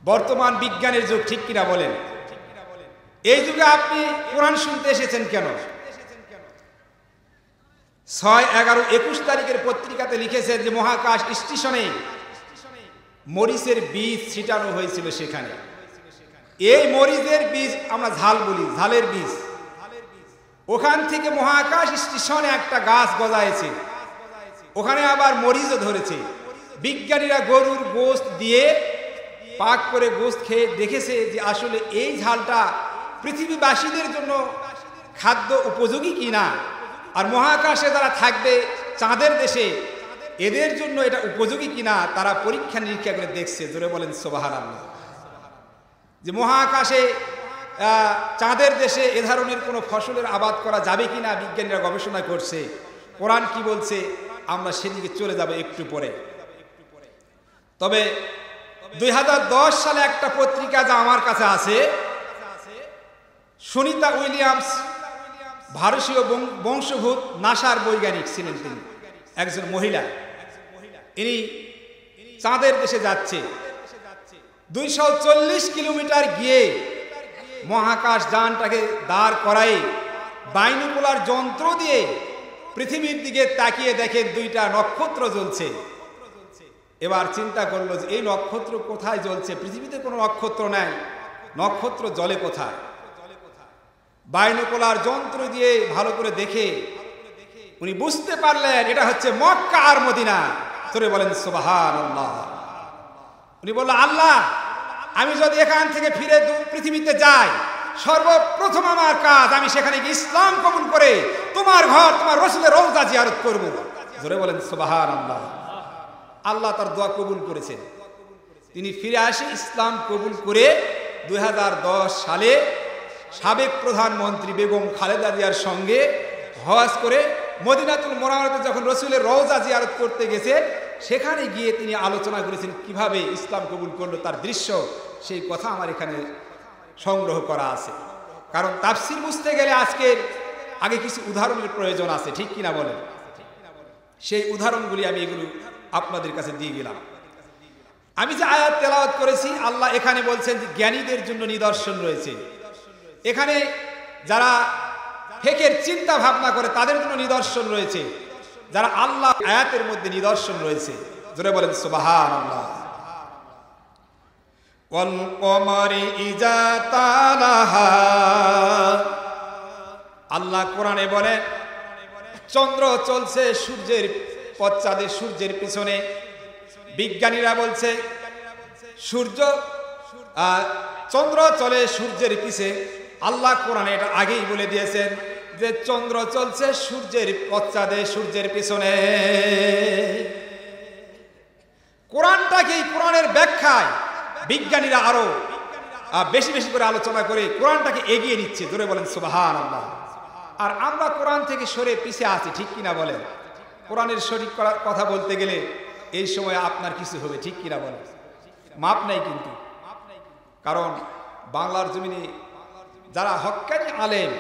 বর্তমান বিজ্ঞানের যুগ, ঠিক কিনা বলেন? এই যুগে আপনি কোরআন শুনতে এসেছেন কেন? 6, 11, 21 তারিখের পত্রিকাতে লিখেছেন যে মহাকাশ স্টেশনে মরিচের বীজ ছিটানো হয়েছিল। সেখানে এই মরিচের বীজ আমরা ঝাল বলি, ঝালের বীজ, ওখান থেকে মহাকাশ স্টেশনে একটা গাছ গজাইছে, ওখানে আবার মরিচও ধরেছে। বিজ্ঞানীরা গরুর গোশত দিয়ে পাক করে গোশত খেয়ে দেখেছে যে আসলে এই ঝালটা পৃথিবীবাসীদের জন্য খাদ্য উপযোগী কিনা, আর মহাকাশে যারা থাকবে চাঁদের দেশে এদের জন্য এটা উপযোগী কিনা তারা পরীক্ষা নিরীক্ষা করে দেখছে। জোরে বলেন সুবহানাল্লাহ। যে মহাকাশে চাঁদের দেশে এ ধরনের কোনো ফসলের আবাদ করা যাবে কিনা বিজ্ঞানীরা গবেষণা করছে। কোরআন কি বলছে আমরা সেদিকে চলে যাব একটু পরে। তবে 2010 সালে একটা পত্রিকা যা আমার কাছে আছে, সুনিতা উইলিয়ামস, ভারতীয় বংশোদ্ভূত নাসার বৈজ্ঞানিক ছিলেন, তিনি একজন মহিলা। ইনি চাঁদের দেশে যাচ্ছে, 240 কিলোমিটার গিয়ে মহাকাশ যানটাকে দাঁড় করায় বাইনোকুলার যন্ত্র দিয়ে পৃথিবীর দিকে তাকিয়ে দেখেন 2টা নক্ষত্র জ্বলছে। এবার চিন্তা করলো যে এই নক্ষত্র কোথায় জ্বলছে, পৃথিবীতে কোনো নক্ষত্র নাই, নক্ষত্র জ্বলে কোথায়? বাইনোকুলার যন্ত্র দিয়ে ভালো করে দেখে উনি বুঝতে পারলেন এটা হচ্ছে মক্কা আর মদিনা। তোরে বলেন সুবহানাল্লাহ। উনি বললেন আল্লাহ, আমি যদি এখান থেকে ফিরে পৃথিবীতে যাই, সর্বপ্রথম আমার কাজ আমি সেখানে গিয়ে ইসলাম কবুল করে তোমার ঘর, তোমার রাসূলের রওজা জিয়ারত করব। জোরে বলেন সুবহানাল্লাহ। আল্লাহ তার দোয়া কবুল করেছেন। তিনি ফিরে আসে ইসলাম কবুল করে 2010 সালে সাবেক প্রধানমন্ত্রী বেগম খালেদা জিয়ার সঙ্গে হজ করে মদিনাতুল মুনাওয়ারাতে যখন রাসূলের রওজা জিয়ারত করতে গেছে, সেখানে গিয়ে তিনি আলোচনা করেছেন কিভাবে ইসলাম কবুল করলো, তার দৃশ্য, সেই কথা আমার এখানে সংগ্রহ করা আছে। কারণ তাফসীর বুঝতে গেলে আজকের আগে কিছু উদাহরণের প্রয়োজন আছে, ঠিক কিনা বলেন? সেই উদাহরণগুলি আমি এগুলো আপনাদের কাছে দিয়ে গেলাম। আমি যে আয়াত তেলাওয়াত করেছি, আল্লাহ এখানে বলছেন যে জ্ঞানীদের জন্য নিদর্শন রয়েছে। এখানে যারা ফেকের চিন্তা ভাবনা করে তাদের জন্য নিদর্শন রয়েছে, যারা আল্লাহ আয়াতের মধ্যে নিদর্শন রয়েছে। জোরে বলেন সুবহানাল্লাহ। ওয়াল কমারি ইজা তালাহা, আল্লাহ কোরআনে বলেন চন্দ্র চলছে সূর্যের পশ্চাতে, সূর্যের পিছনে। বিজ্ঞানীরা বলছে চন্দ্র চলে সূর্যের পিছে। আল্লাহ কোরআনে এটা আগেই বলে দিয়েছেন যে চন্দ্র চলছে সূর্যের পশ্চাতে, সূর্যের পিছনে। কোরআনটাকেই, কোরআনের ব্যাখ্যায় বিজ্ঞানীরা আরো বেশি বেশি করে আলোচনা করে কোরআনটাকে এগিয়ে নিচ্ছে। জোরে বলেন সুবহানাল্লাহ। আর আমরা কোরআন থেকে সরে পিছে আছি, ঠিক কিনা বলেন? কোরআনের সঠিক কথা বলতে গেলে এই সময় আপনার কিছু হবে, ঠিক কিনা বলেন? মাপ নাই কিন্তু। কারণ বাংলার জমিনে যারা হক্কানি আলেম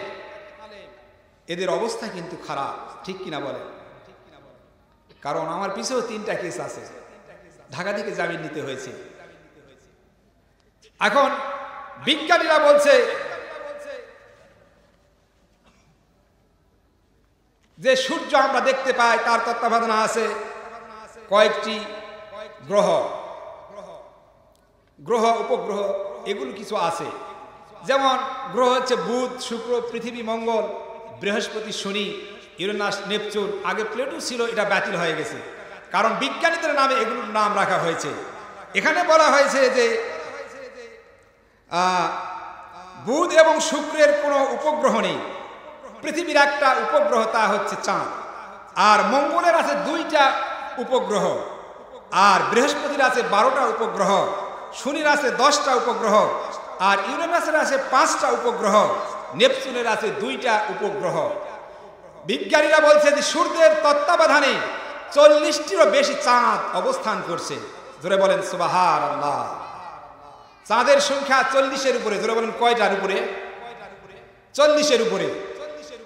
এদের অবস্থা কিন্তু খারাপ, ঠিক কিনা বলেন? কারণ আমার পিছেও 3টা কেস আছে, ঢাকা থেকে জামিন নিতে হয়েছে। এখন বিজ্ঞানীরা বলছে যে সূর্য আমরা দেখতে পাই, তার তত্ত্বাবধানে আছে কয়েকটি গ্রহ, উপগ্রহ, এগুলো কিছু আছে। যেমন গ্রহ হচ্ছে বুধ, শুক্র, পৃথিবী, মঙ্গল, বৃহস্পতি, শনি, ইউরেনাস, নেপচুন। আগে প্লেটো ছিল, এটা বাতিল হয়ে গেছে, কারণ বিজ্ঞানীদের নামে এগুলোর নাম রাখা হয়েছে। এখানে বলা হয়েছে যে বুধ এবং শুক্রের কোনো উপগ্রহ নেই। পৃথিবীর একটা উপগ্রহ, তা হচ্ছে চাঁদ। আর মঙ্গলের আছে 2টা উপগ্রহ, আর বৃহস্পতির আছে 12টা উপগ্রহ, শনির আছে 10টা উপগ্রহ, আর ইউরেনাসের আছে 5টা উপগ্রহ, নেপচুনের আছে 2টা উপগ্রহ। বিজ্ঞানীরা বলছে যে সূর্যের তত্ত্বাবধানে 40টিরও বেশি চাঁদ অবস্থান করছে। জোরে বলেন সুবহানাল্লাহ। চাঁদের সংখ্যা 40-এর উপরে। জোরে বলেন কয়টার উপরে? 40-এর উপরে।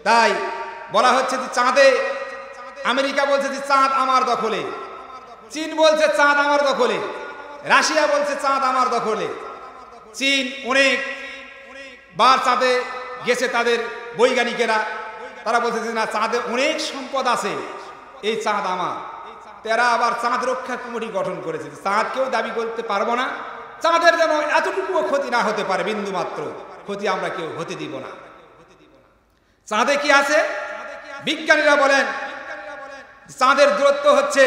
তাই বলা হচ্ছে যে চাঁদে, আমেরিকা বলছে যে চাঁদ আমার দখলে, চীন বলছে চাঁদ আমার দখলে, রাশিয়া বলছে চাঁদ আমার দখলে, চীন অনেক বার চাঁদে গেছে তাদের বৈজ্ঞানিকেরা, তারা বলতেছে না চাঁদে অনেক সম্পদ আছে, এই চাঁদ আমার। তারা আবার চাঁদ রক্ষা কমিটি গঠন করেছে, চাঁদ কেউ দাবি করতে পারবো না, চাঁদের যেন এতটুকুও ক্ষতি না হতে পারে, বিন্দু মাত্র ক্ষতি আমরা কেউ হতে দিব না। চাঁদে কি আছে? বিজ্ঞানীরা বলেন চাঁদের দূরত্ব হচ্ছে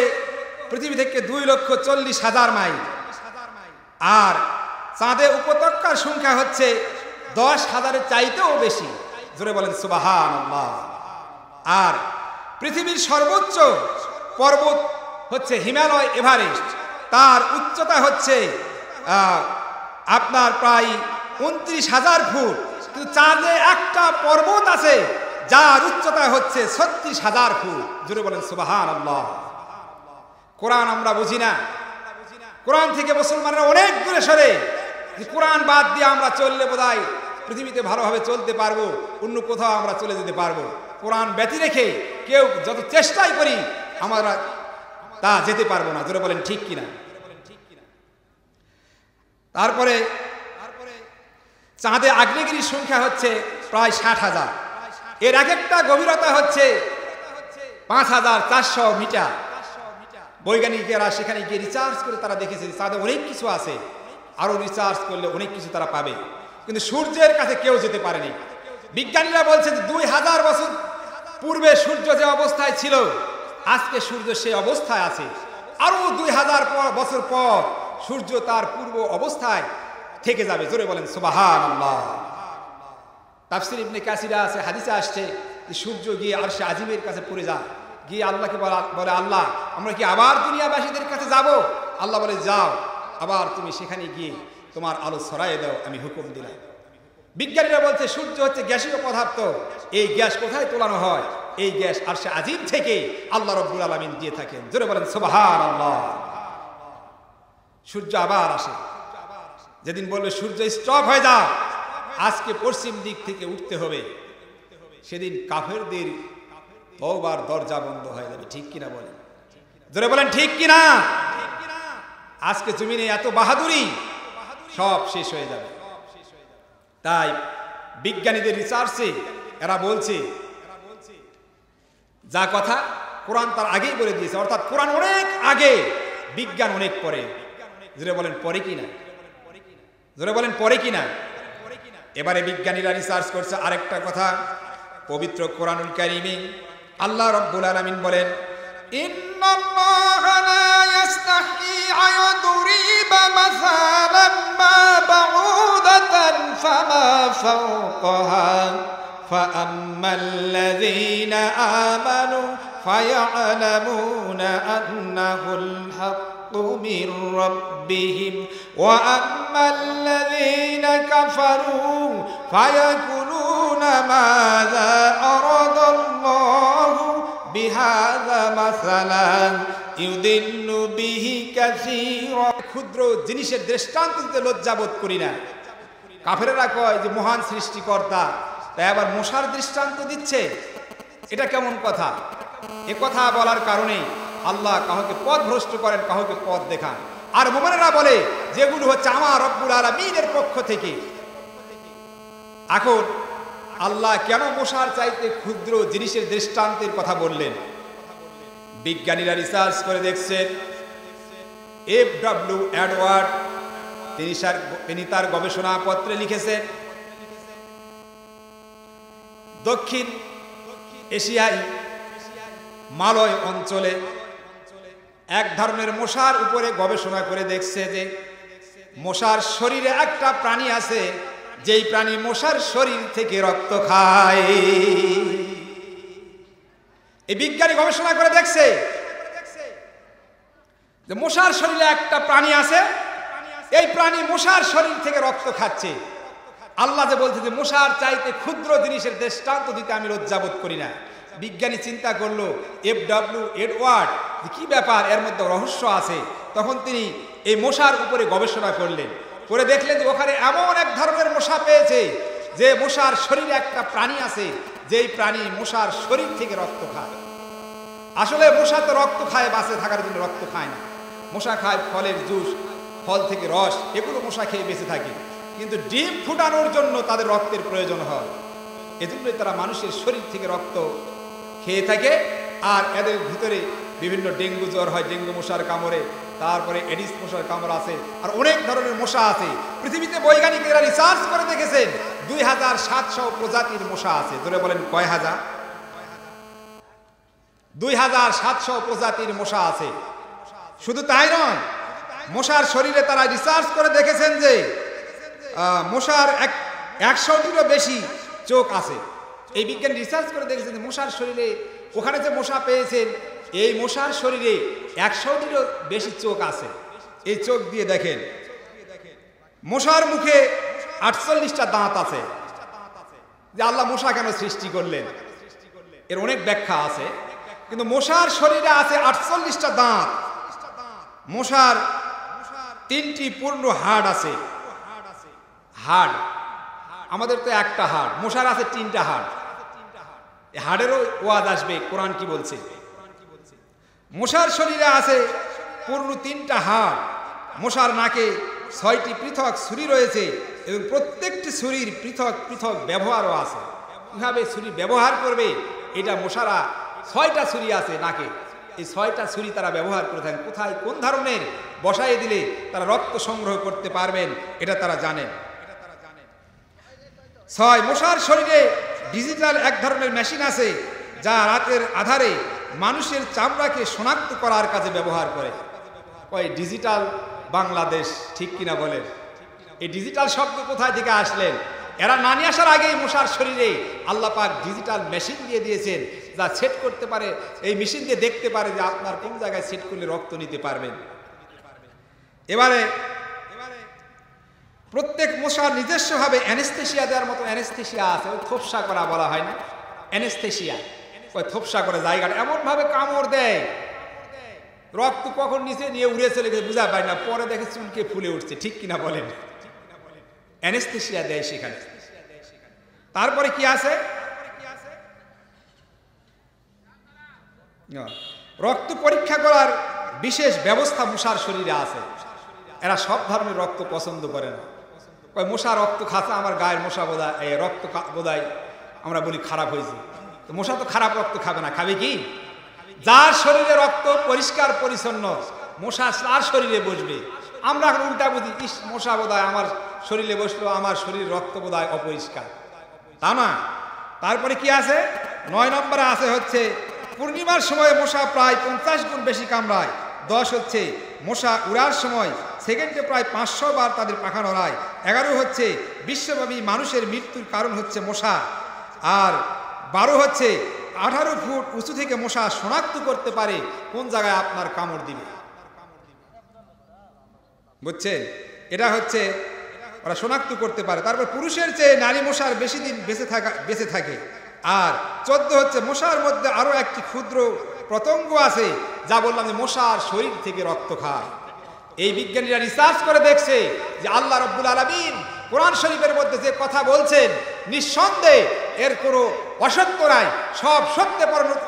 পৃথিবী থেকে 2,40,000 মাইল, আর চাঁদের উপত্যকার সংখ্যা হচ্ছে 10,000-এর চাইতেও বেশি। জোরে বলেন সুবহানাল্লাহ। আর পৃথিবীর সর্বোচ্চ পর্বত হচ্ছে হিমালয় এভারেস্ট, তার উচ্চতা হচ্ছে আপনার প্রায় 29,000 ফুট। কিন্তু চাঁদে একটা পর্বত আছে যার উচ্চতা হচ্ছে 36,000 ফুট। জোরে বলেন সুবহানাল্লাহ। কোরআন আমরা বুঝি না, কোরআন থেকে মুসলমানরা অনেক দূরে সরে। কোরআন বাদ দিয়ে আমরা চললে বোধহয় পৃথিবীতে ভালোভাবে চলতে পারবো, অন্য কোথাও আমরা চলে যেতে পারবো। কোরআন ব্যতি রেখে কেউ যত চেষ্টাই করি আমরা তা যেতে পারবো না। জোরে বলেন ঠিক কিনা? তারপরে চাঁদে আগ্নেয়গিরির সংখ্যা হচ্ছে প্রায় 60,000, এর এক একটা গভীরতা হচ্ছে 5,400 মিটার। বৈজ্ঞানিকেরা সেখানে গিয়ে রিসার্চ করে তারা দেখেছে চাঁদে অনেক কিছু আছে, আরো রিসার্চ করলে অনেক কিছু তারা পাবে, কিন্তু সূর্যের কাছে কেউ যেতে পারেনি। বিজ্ঞানীরা বলছে যে 2000 বছর পূর্বে সূর্য যে অবস্থায় ছিল আজকে সূর্য সেই অবস্থায় আছে, আরো 2000 বছর পর সূর্য তার পূর্ব অবস্থায় থেকে যাবে। জোরে বলেন সুবহানাল্লাহ। তাফসীর ইবনে কাসিরে আছে, হাদিসে আসছে যে সূর্য গিয়ে আরশে আজিমের কাছে পড়ে যায়, গিয়ে আল্লাহকে বলে আল্লাহ আমরা কি আবার দুনিয়াবাসীদের কাছে যাব? আল্লাহ বলে যাও, আবার তুমি সেখানে গিয়ে তোমার আলো ছড়াইয়ে দাও, আমি হুকুম দিলাম। বিজ্ঞানীরা বলছে সূর্য হচ্ছে গ্যাসীয় পদার্থ, এই গ্যাস কোথায় তোলানো হয়? এই গ্যাস আরশে আজিম থেকে আল্লাহ রাব্বুল আলামিন দিয়ে থাকেন। জোরে বলেন সুবহানাল্লাহ। সূর্য আবার আসে, যেদিন বলবে সূর্য স্টপ হয়ে যাও, আজকে পশ্চিম দিক থেকে উঠতে হবে, সেদিন কাফেরদের তওবার দরজা বন্ধ হয়ে যাবে। ঠিক কিনা বলেন? জোরে বলেন ঠিক কিনা? আজকে জমিনে এত বাহাদুরি সব শেষ হয়ে যাবে। তাই বিজ্ঞানীদের রিসার্চে এরা বলছে যা কথা কোরআন তার আগেই বলে দিয়েছে, অর্থাৎ কোরআন অনেক আগে, বিজ্ঞান অনেক পরে। জোরে বলেন পরে কিনা? জোরে বলেন পরে কিনা? এবারে বিজ্ঞানীরা রিসার্চ করছে আরেকটা কথা। পবিত্র কোরআনুল কারীমে আল্লাহ রাব্বুল আলামিন বলেন ইন্নাল্লাহা লা ইস্তাহি আয়াদুরিবা মাসালাম মা বাউদাতান ফামা ফাওকাহা ফাআম্মাল্লাযীনা আমানু ফায়া'লামুনা আন্নাহুল হাক্কু মির রাব্বিহিম ওয়া আম্মাল্লাযীনা কাফারু ফায়াকুলুনা মাযা আরাদাল্লাহু বিহাযা মাসালান ইউদিল্লু বিহি কাসীরা। ক্ষুদ্র জিনিসের দৃষ্টান্ত দিতে লজ্জাবোধ করি না। কাফেররা কয় যে মহান সৃষ্টিকর্তা, তাই আবার মশার দৃষ্টান্ত দিচ্ছে, এটা কেমন কথা? এ কথা বলার কারণে আল্লাহ কাউকে পথ ভ্রষ্ট করেন, কাউকে পথ দেখান। আর মুমিনেরা বলে যেগুলো হচ্ছে আমার রব্বুল আলামিনের পক্ষ থেকে। এখন আল্লাহ কেন মশার চাইতে ক্ষুদ্র জিনিসের দৃষ্টান্তের কথা বললেন? বিজ্ঞানীরা রিসার্চ করে দেখছেন, F.W. এডওয়ার্ড তিনি তার গবেষণাপত্রে লিখেছেন দক্ষিণ এশিয়ায় মালয় অঞ্চলে এক ধরনের মশার উপরে গবেষণা করে দেখছে যে মশার শরীরে একটা প্রাণী আছে, যেই প্রাণী মশার শরীর থেকে রক্ত খায়। এই বিজ্ঞানী গবেষণা করে দেখছে যে মশার শরীরে একটা প্রাণী আছে, এই প্রাণী মশার শরীর থেকে রক্ত খাচ্ছে। আল্লাহ যে বলছে যে মশার চাইতে ক্ষুদ্র জিনিসের দৃষ্টান্ত দিতে আমি লজ্জাবোধ করি না। বিজ্ঞানী চিন্তা করলো F.W. এডওয়ার্ড কি ব্যাপার, এর মধ্যে রহস্য আছে। তখন তিনি এই মশার উপরে গবেষণা করলেন, করে দেখলেন যে ওখানে এমন এক ধরনের মশা পেয়েছে যে মশার শরীরে একটা প্রাণী আছে, যেই প্রাণী মশার শরীর থেকে রক্ত খায়। আসলে মশা তো রক্ত খায়, বাঁচে থাকার জন্য রক্ত খায় না। মশা খায় ফলের জুস, ফল থেকে রস, এগুলো মশা খেয়ে বেঁচে থাকে। কিন্তু ডিম ফুটানোর জন্য তাদের রক্তের প্রয়োজন হয়, এজন্যই তারা মানুষের শরীর থেকে রক্ত খেয়ে থাকে। আর এদের ভিতরে বিভিন্ন ডেঙ্গু জ্বর হয় ডেঙ্গু মশার কামড়ে, তারপরে এডিস মশার কামড় আছে, আর অনেক ধরনের মশা আছে। পৃথিবীতে বৈজ্ঞানিকেরা রিসার্চ করে দেখেছেন 2700 প্রজাতির মশা আছে। ধরে বলেন কয় হাজার? 2700 প্রজাতির মশা আছে। শুধু তাই নয়, মশার শরীরে তারা রিসার্চ করে দেখেছেন যে মশার 100টিরও বেশি চোখ আছে। এই বিজ্ঞানী রিসার্চ করে দেখেছেন যে মশার শরীরে, ওখানে যে মশা পেয়েছেন এই মশার শরীরে 100টিরও বেশি চোখ আছে। এই চোখ দিয়ে দেখেন মশার মুখে 48টা দাঁত আছে। যে আল্লাহ মশা কেন সৃষ্টি করলেন, এর অনেক ব্যাখ্যা আছে, কিন্তু মশার শরীরে আছে 48টা দাঁত। মশার 3টি পূর্ণ হাড় আছে। হাড়, আমাদের তো একটা হাড়, মশার আছে 3টা হাড়। এই হাড়েরও ওয়াজ আসবে কোরআন কি বলছে। মশার শরীরে আছে পূর্ণ 3টা হাড়। মশার নাকে 6টি পৃথক ছুরি রয়েছে এবং প্রত্যেকটি ছুরির পৃথক পৃথক ব্যবহারও আছে। কিভাবে ছুরি ব্যবহার করবে, এটা মশারা 6টা ছুরি আছে নাকে, এই 6টা ছুরি তারা ব্যবহার করে থাকেন। কোথায় কোন ধরনের বসায় দিলে তারা রক্ত সংগ্রহ করতে পারবেন এটা তারা জানেন। 6, মশার শরীরে ডিজিটাল এক ধরনের মেশিন আছে যা রাতের আধারে মানুষের চামড়াকে শনাক্ত করার কাজে ব্যবহার করে। কয় ডিজিটাল বাংলাদেশ, ঠিক কিনা বলেন? এই ডিজিটাল শব্দ কোথায় থেকে আসলেন? এরা না নিয়ে আসার আগেই মশার শরীরে আল্লাহ পাক ডিজিটাল মেশিন দিয়ে দিয়েছেন যা সেট করতে পারে। এই মেশিন দিয়ে দেখতে পারে যে আপনার কোন জায়গায় সেট করলে রক্ত নিতে পারবেন। এবারে প্রত্যেক মশার নিজস্বভাবে অ্যানেস্থেশিয়া দেওয়ার মতো অ্যানেস্থেশিয়া আছে। ওই থোপসা করা বলা হয় না, অ্যানেস্থেশিয়া। ওই থোপসা করে জায়গাটা এমনভাবে কামড় দেয়, রক্ত কখন নিচে নিয়ে উড়ে চলে গেছে বুঝা পায় না, পরে দেখে চুলকে ফুলে উঠছে, ঠিক কিনা বলেন? অ্যানেস্থেশিয়া দেয় সেখানে। তারপরে কি আছে? রক্ত পরীক্ষা করার বিশেষ ব্যবস্থা মশার শরীরে আছে। এরা সব ধরনের রক্ত পছন্দ করে না। মশা রক্ত খাচ্ছে, আমার গায়ের মশা বোধহয় এই রক্ত বোধহয় আমরা বলি খারাপ হয়েছে। তো মশা তো খারাপ রক্ত খাবে না, খাবে কি? যার শরীরে রক্ত পরিষ্কার পরিচ্ছন্ন মশা তার শরীরে বসবে। আমরা এখন উল্টা বুঝি, ইস মশা বোধহয় আমার শরীরে বসলো, আমার শরীর রক্ত বোধহয় অপরিষ্কার, তা না। তারপরে কি আছে? 9 নম্বরে আছে হচ্ছে পূর্ণিমার সময় মশা প্রায় 50 গুণ বেশি কামড়ায়। 10 হচ্ছে মশা উড়ার সময় সেকেন্ডে প্রায় 500 বার তাদের পাখা নড়ায়। 11 হচ্ছে বিশ্বব্যাপী মানুষের মৃত্যুর কারণ হচ্ছে মশা। আর 12 হচ্ছে 18 ফুট উঁচু থেকে মশা শনাক্ত করতে পারে কোন জায়গায় আপনার কামড় দিবে, বুঝছেন? এটা হচ্ছে ওরা শনাক্ত করতে পারে। তারপর পুরুষের চেয়ে নারী মশার বেশি দিন বেঁচে থাকে। আর 14 হচ্ছে মশার মধ্যে আরো একটি ক্ষুদ্র পতঙ্গ আছে যা বললাম যে মশার শরীর থেকে রক্ত খায়। এই বিজ্ঞানীরা রিসার্চ করে দেখছে যে আল্লাহ রাব্বুল আলামিন কোরআন শরীফের মধ্যে যে কথা বলছেন নিঃসন্দেহে এর কোনো অসত্য নাই, সব সত্যে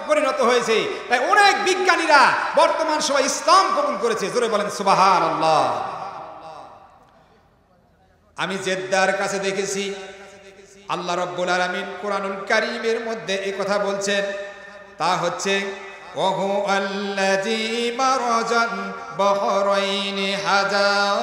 পরিণত হয়েছে। তাই অনেক বিজ্ঞানীরা বর্তমান সময় ইসলাম কবুল করেছে। জোরে বলেন সুবহানাল্লাহ। আমি জেদ্দার কাছে দেখেছি আল্লাহ রাব্বুল আলামিন কোরআনুল কারীমের মধ্যে এই কথা বলছেন, তা হচ্ছে ওহু আল্লাযী মারাজান বাহরাইনি হাজাও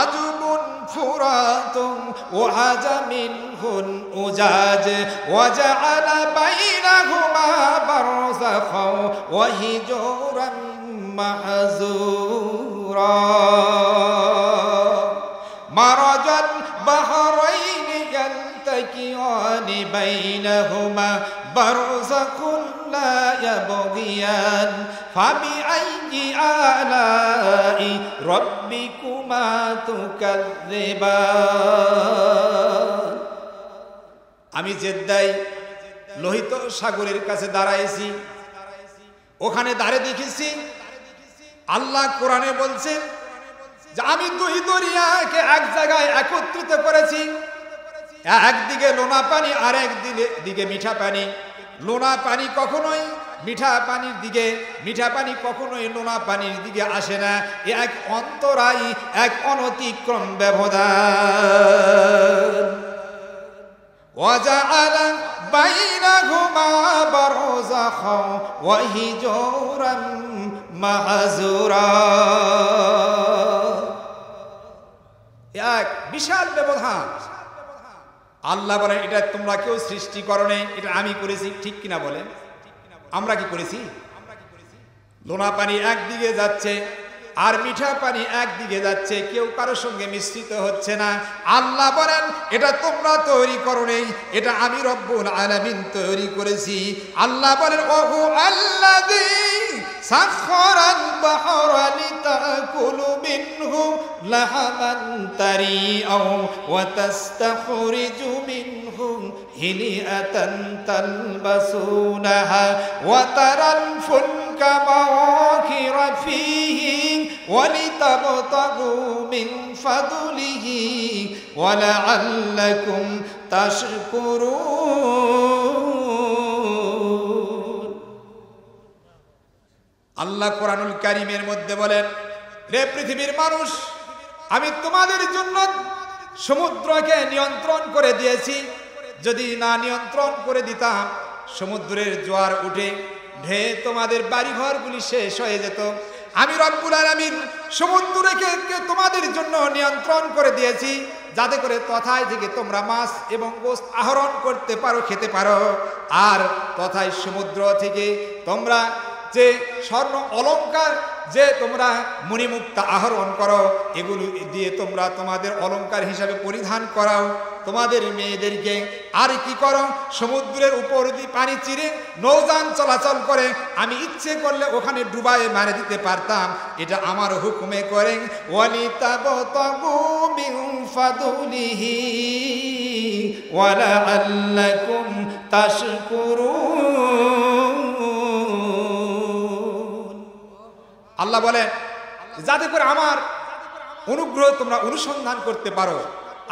আজবুন ফুরাতুন ওয়া আজামিনহুন উজাজ ওয়া জাআলা বাইনাহুমা বারযাখাও ওয়া হিজরান মাহজুরা। মারাজান বাহরাইনি ইয়ালতাকিয়ানি বাইনাহুমা বারযাখুন لا يبغيان فبأي آلاء ربكما تكذبان। আমি জেদ্দায় লোহিত সাগরের কাছে দাঁড়াইছি, ওখানে দাঁড়িয়ে দেখেছি আল্লাহ কোরআনে বলছেন যে আমি দুই দরিয়াকে এক জায়গায় একত্রিত করেছি, একদিকে লোনা পানি আর একদিকে মিঠা পানি। লোনা পানি কখনোই মিঠা পানির দিকে, মিঠা পানি কখনোই নোনা পানির দিকে আসে না। এক অন্তরাই, এক অনতিক্রম ব্যবধান। وجعل بينهما برزخا وحجورا محجورا। এক বিশাল ব্যবধান। আল্লাহ বলেন এটা তোমরা কেউ সৃষ্টি করো নাই, এটা আমি করেছি। ঠিক কিনা বলেন? আমরা কি করেছি? লোনা পানি একদিকে যাচ্ছে আর মিঠা পানি একদিকে যাচ্ছে, কেউ কারোর সঙ্গে মিশ্রিত হচ্ছে না। আল্লাহ বলেন এটা তোমরা তৈরি করো নাই, এটা আমি রব্বুল আলামিন তৈরি করেছি। আল্লাহ বলেন ওহু আল্লাযী সাখখারাল বাহরা লিতাকুলু মিনহু লাহামান তারিআও ওয়া তাস্তাখরিজু মিনহু হিলিয়াতান তালবাসুনাহা ওয়া তারাল ফুলকা মাওয়াখিরা ফীহি وَلِتَبْتَغُوا مِنْ فَضْلِهِ وَلَعَلَّكُمْ تَشْكُرُونَ। আল্লাহ কোরআনুল কারীমের মধ্যে বলেন, হে পৃথিবীর মানুষ, আমি তোমাদের জন্য সমুদ্রকে নিয়ন্ত্রণ করে দিয়েছি। যদি না নিয়ন্ত্রণ করে দিতাম, সমুদ্রের জোয়ার উঠে ঢেউ তোমাদের বাড়িঘরগুলি শেষ হয়ে যেত। আমি রব্বুল আলামিন সমুদ্রকে তোমাদের জন্য নিয়ন্ত্রণ করে দিয়েছি, যাতে করে তথায় থেকে তোমরা মাছ এবং গোশত আহরণ করতে পারো, খেতে পারো। আর তথায় সমুদ্র থেকে তোমরা যে স্বর্ণ অলংকার, যে তোমরা মণিমুক্তা আহরণ করো, এগুলো দিয়ে তোমরা তোমাদের অলংকার হিসাবে পরিধান করাও তোমাদের মেয়েদেরকে। আর কি করো, সমুদ্রের উপর দিয়ে পানি চিরে নৌযান চলাচল করে, আমি ইচ্ছে করলে ওখানে ডুবায়ে মারে দিতে পারতাম, এটা আমার হুকুমে করেন। ওয়ালিতাবতাগু মিন ফাদলিহি ওয়ালাআল্লাকুম তাশকুরুন। আল্লাহ বলেন যাতে করে আমার অনুগ্রহ তোমরা অনুসন্ধান করতে পারো,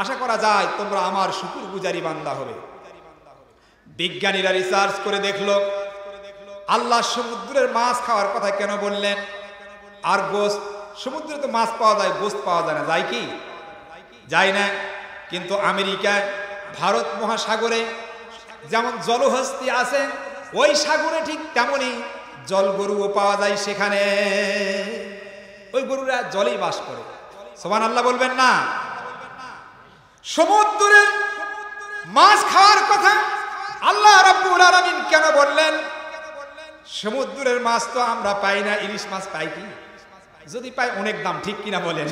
আশা করা যায় তোমরা আমার শুকরগুজারি বান্দা হবে। বিজ্ঞানীরা রিসার্চ করে দেখলো, আল্লাহ সমুদ্রের মাছ খাওয়ার কথা কেন বললেন? আর গোশত, সমুদ্রে তো মাছ পাওয়া যায়, গোশত পাওয়া যায় না, যায় কি? যায় না। কিন্তু আমেরিকায় ভারত মহাসাগরে যেমন জলহস্তি আছে, ওই সাগরে ঠিক তেমনই জল গরুও পাওয়া যায়। সেখানে ওই গরুরা জলেই বাস করে। সুবহানাল্লাহ বলবেন না? সমুদ্রের মাছ খাওয়ার কথা আল্লাহ রাব্বুল আলামিন কেন বললেন? সমুদ্রের মাছ তো আমরা পাই না, ইলিশ মাছ পাই কি? যদি পাই অনেক দাম, ঠিক কিনা বলেন?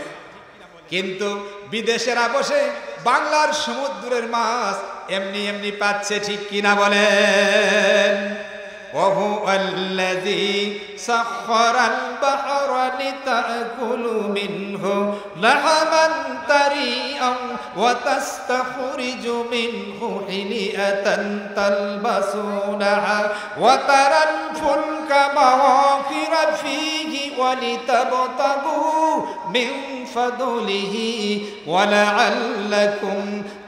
কিন্তু বিদেশেরা বসে বাংলার সমুদ্রের মাছ এমনি এমনি পাচ্ছে, ঠিক কিনা বলেন? وهو الذي سخر البحر لتأكلوا منه لحما طريا وتستخرج منه حلية تلبسونها وترى الفلك مواخر فيه ولتبتغوا من فضله ولعلكم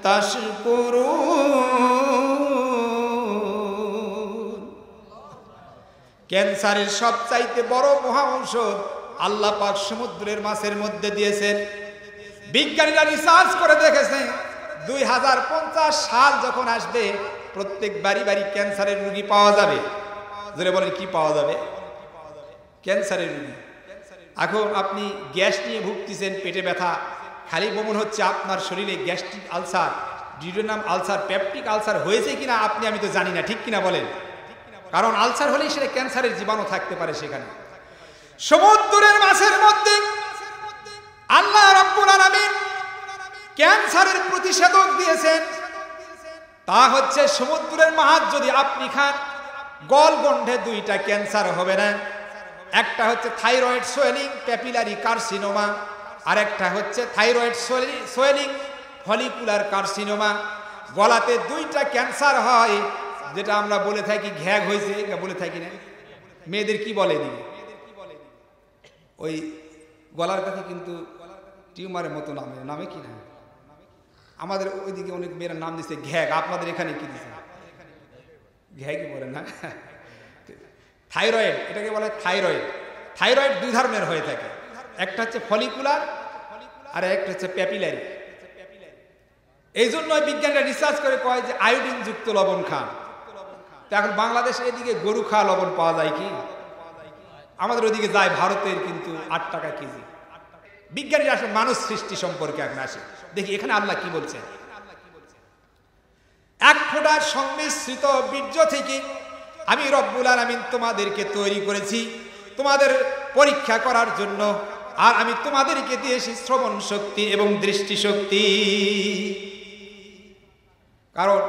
تشكرون। ক্যান্সারের সবচাইতে বড় মহা ঔষধ আল্লাহ পাক সমুদ্রের মাছের মধ্যে দিয়েছেন। বিজ্ঞানীরা রিসার্চ করে দেখেছেন 2050 সাল যখন আসবে, প্রত্যেক বাড়ি বাড়ি ক্যান্সারের রোগী পাওয়া যাবে। যারা বলেন কি পাওয়া যাবে? ক্যান্সারের রোগী। এখন আপনি গ্যাস নিয়ে ভুগতেছেন, পেটে ব্যথা, খালি বমন হচ্ছে, আপনার শরীরে gastric ulcer, duodenum ulcer, peptic ulcer হয়েছে কিনা আপনি আমি তো জানি না, ঠিক কিনা বলেন? কারণ আলসার হলেই সেটা ক্যান্সারের জীবাণু থাকতে পারে সেখানে। সমুদ্রের মাছের মধ্যে আল্লাহ রাব্বুল আলামিন ক্যান্সারের প্রতিষেধক দিয়েছেন। তা হচ্ছে সমুদ্রের মাছ যদি আপনি খান, গলগণ্ঠে দুইটা ক্যান্সার হবে না। একটা হচ্ছে থাইরয়েড সোয়েলিং প্যাপিলারি কার্সিনোমা, আর একটা হচ্ছে থাইরয়েড সোয়েলিং ফলিকুলার কার্সিনোমা। গলাতে দুইটা ক্যান্সার হয়, যেটা আমরা বলে থাকি ঘ্যাগ হয়েছে, বলে থাকি না? মেয়েদের কি বলে দিবে? ওই গলার কাছে কিন্তু টিউমারের মতো নামে, নামে কি না? আমাদের ওইদিকে অনেক মেয়েরা নাম দিচ্ছে ঘ্যাগ, আপনাদের এখানে কি দিচ্ছে? ঘ্যাগই বলে না? থাইরয়েড, এটাকে বলে থাইরয়েড। থাইরয়েড দুই ধরনের হয়ে থাকে, একটা হচ্ছে ফলিকুলার আর একটা হচ্ছে প্যাপিলারি। এই জন্য বিজ্ঞানীরা রিসার্চ করে কয় যে আয়োডিন যুক্ত লবণ খান। তো এখন বাংলাদেশে এদিকে গরু খাওয়া লবণ পাওয়া যায় কি? আমাদের ওদিকে যায় ভারতের, কিন্তু 8 টাকা কেজি। বিজ্ঞানীরা আসলে মানুষ সৃষ্টি সম্পর্কে এখন আসে, দেখি এখানে আল্লাহ কি বলছেন। এক ফোঁটা সংমিশ্রিত বীর্য থেকে আমি রব্বুল আলামিন তোমাদেরকে তৈরি করেছি তোমাদের পরীক্ষা করার জন্য, আর আমি তোমাদেরকে দিয়েছি শ্রবণ শক্তি এবং দৃষ্টি শক্তি। কারণ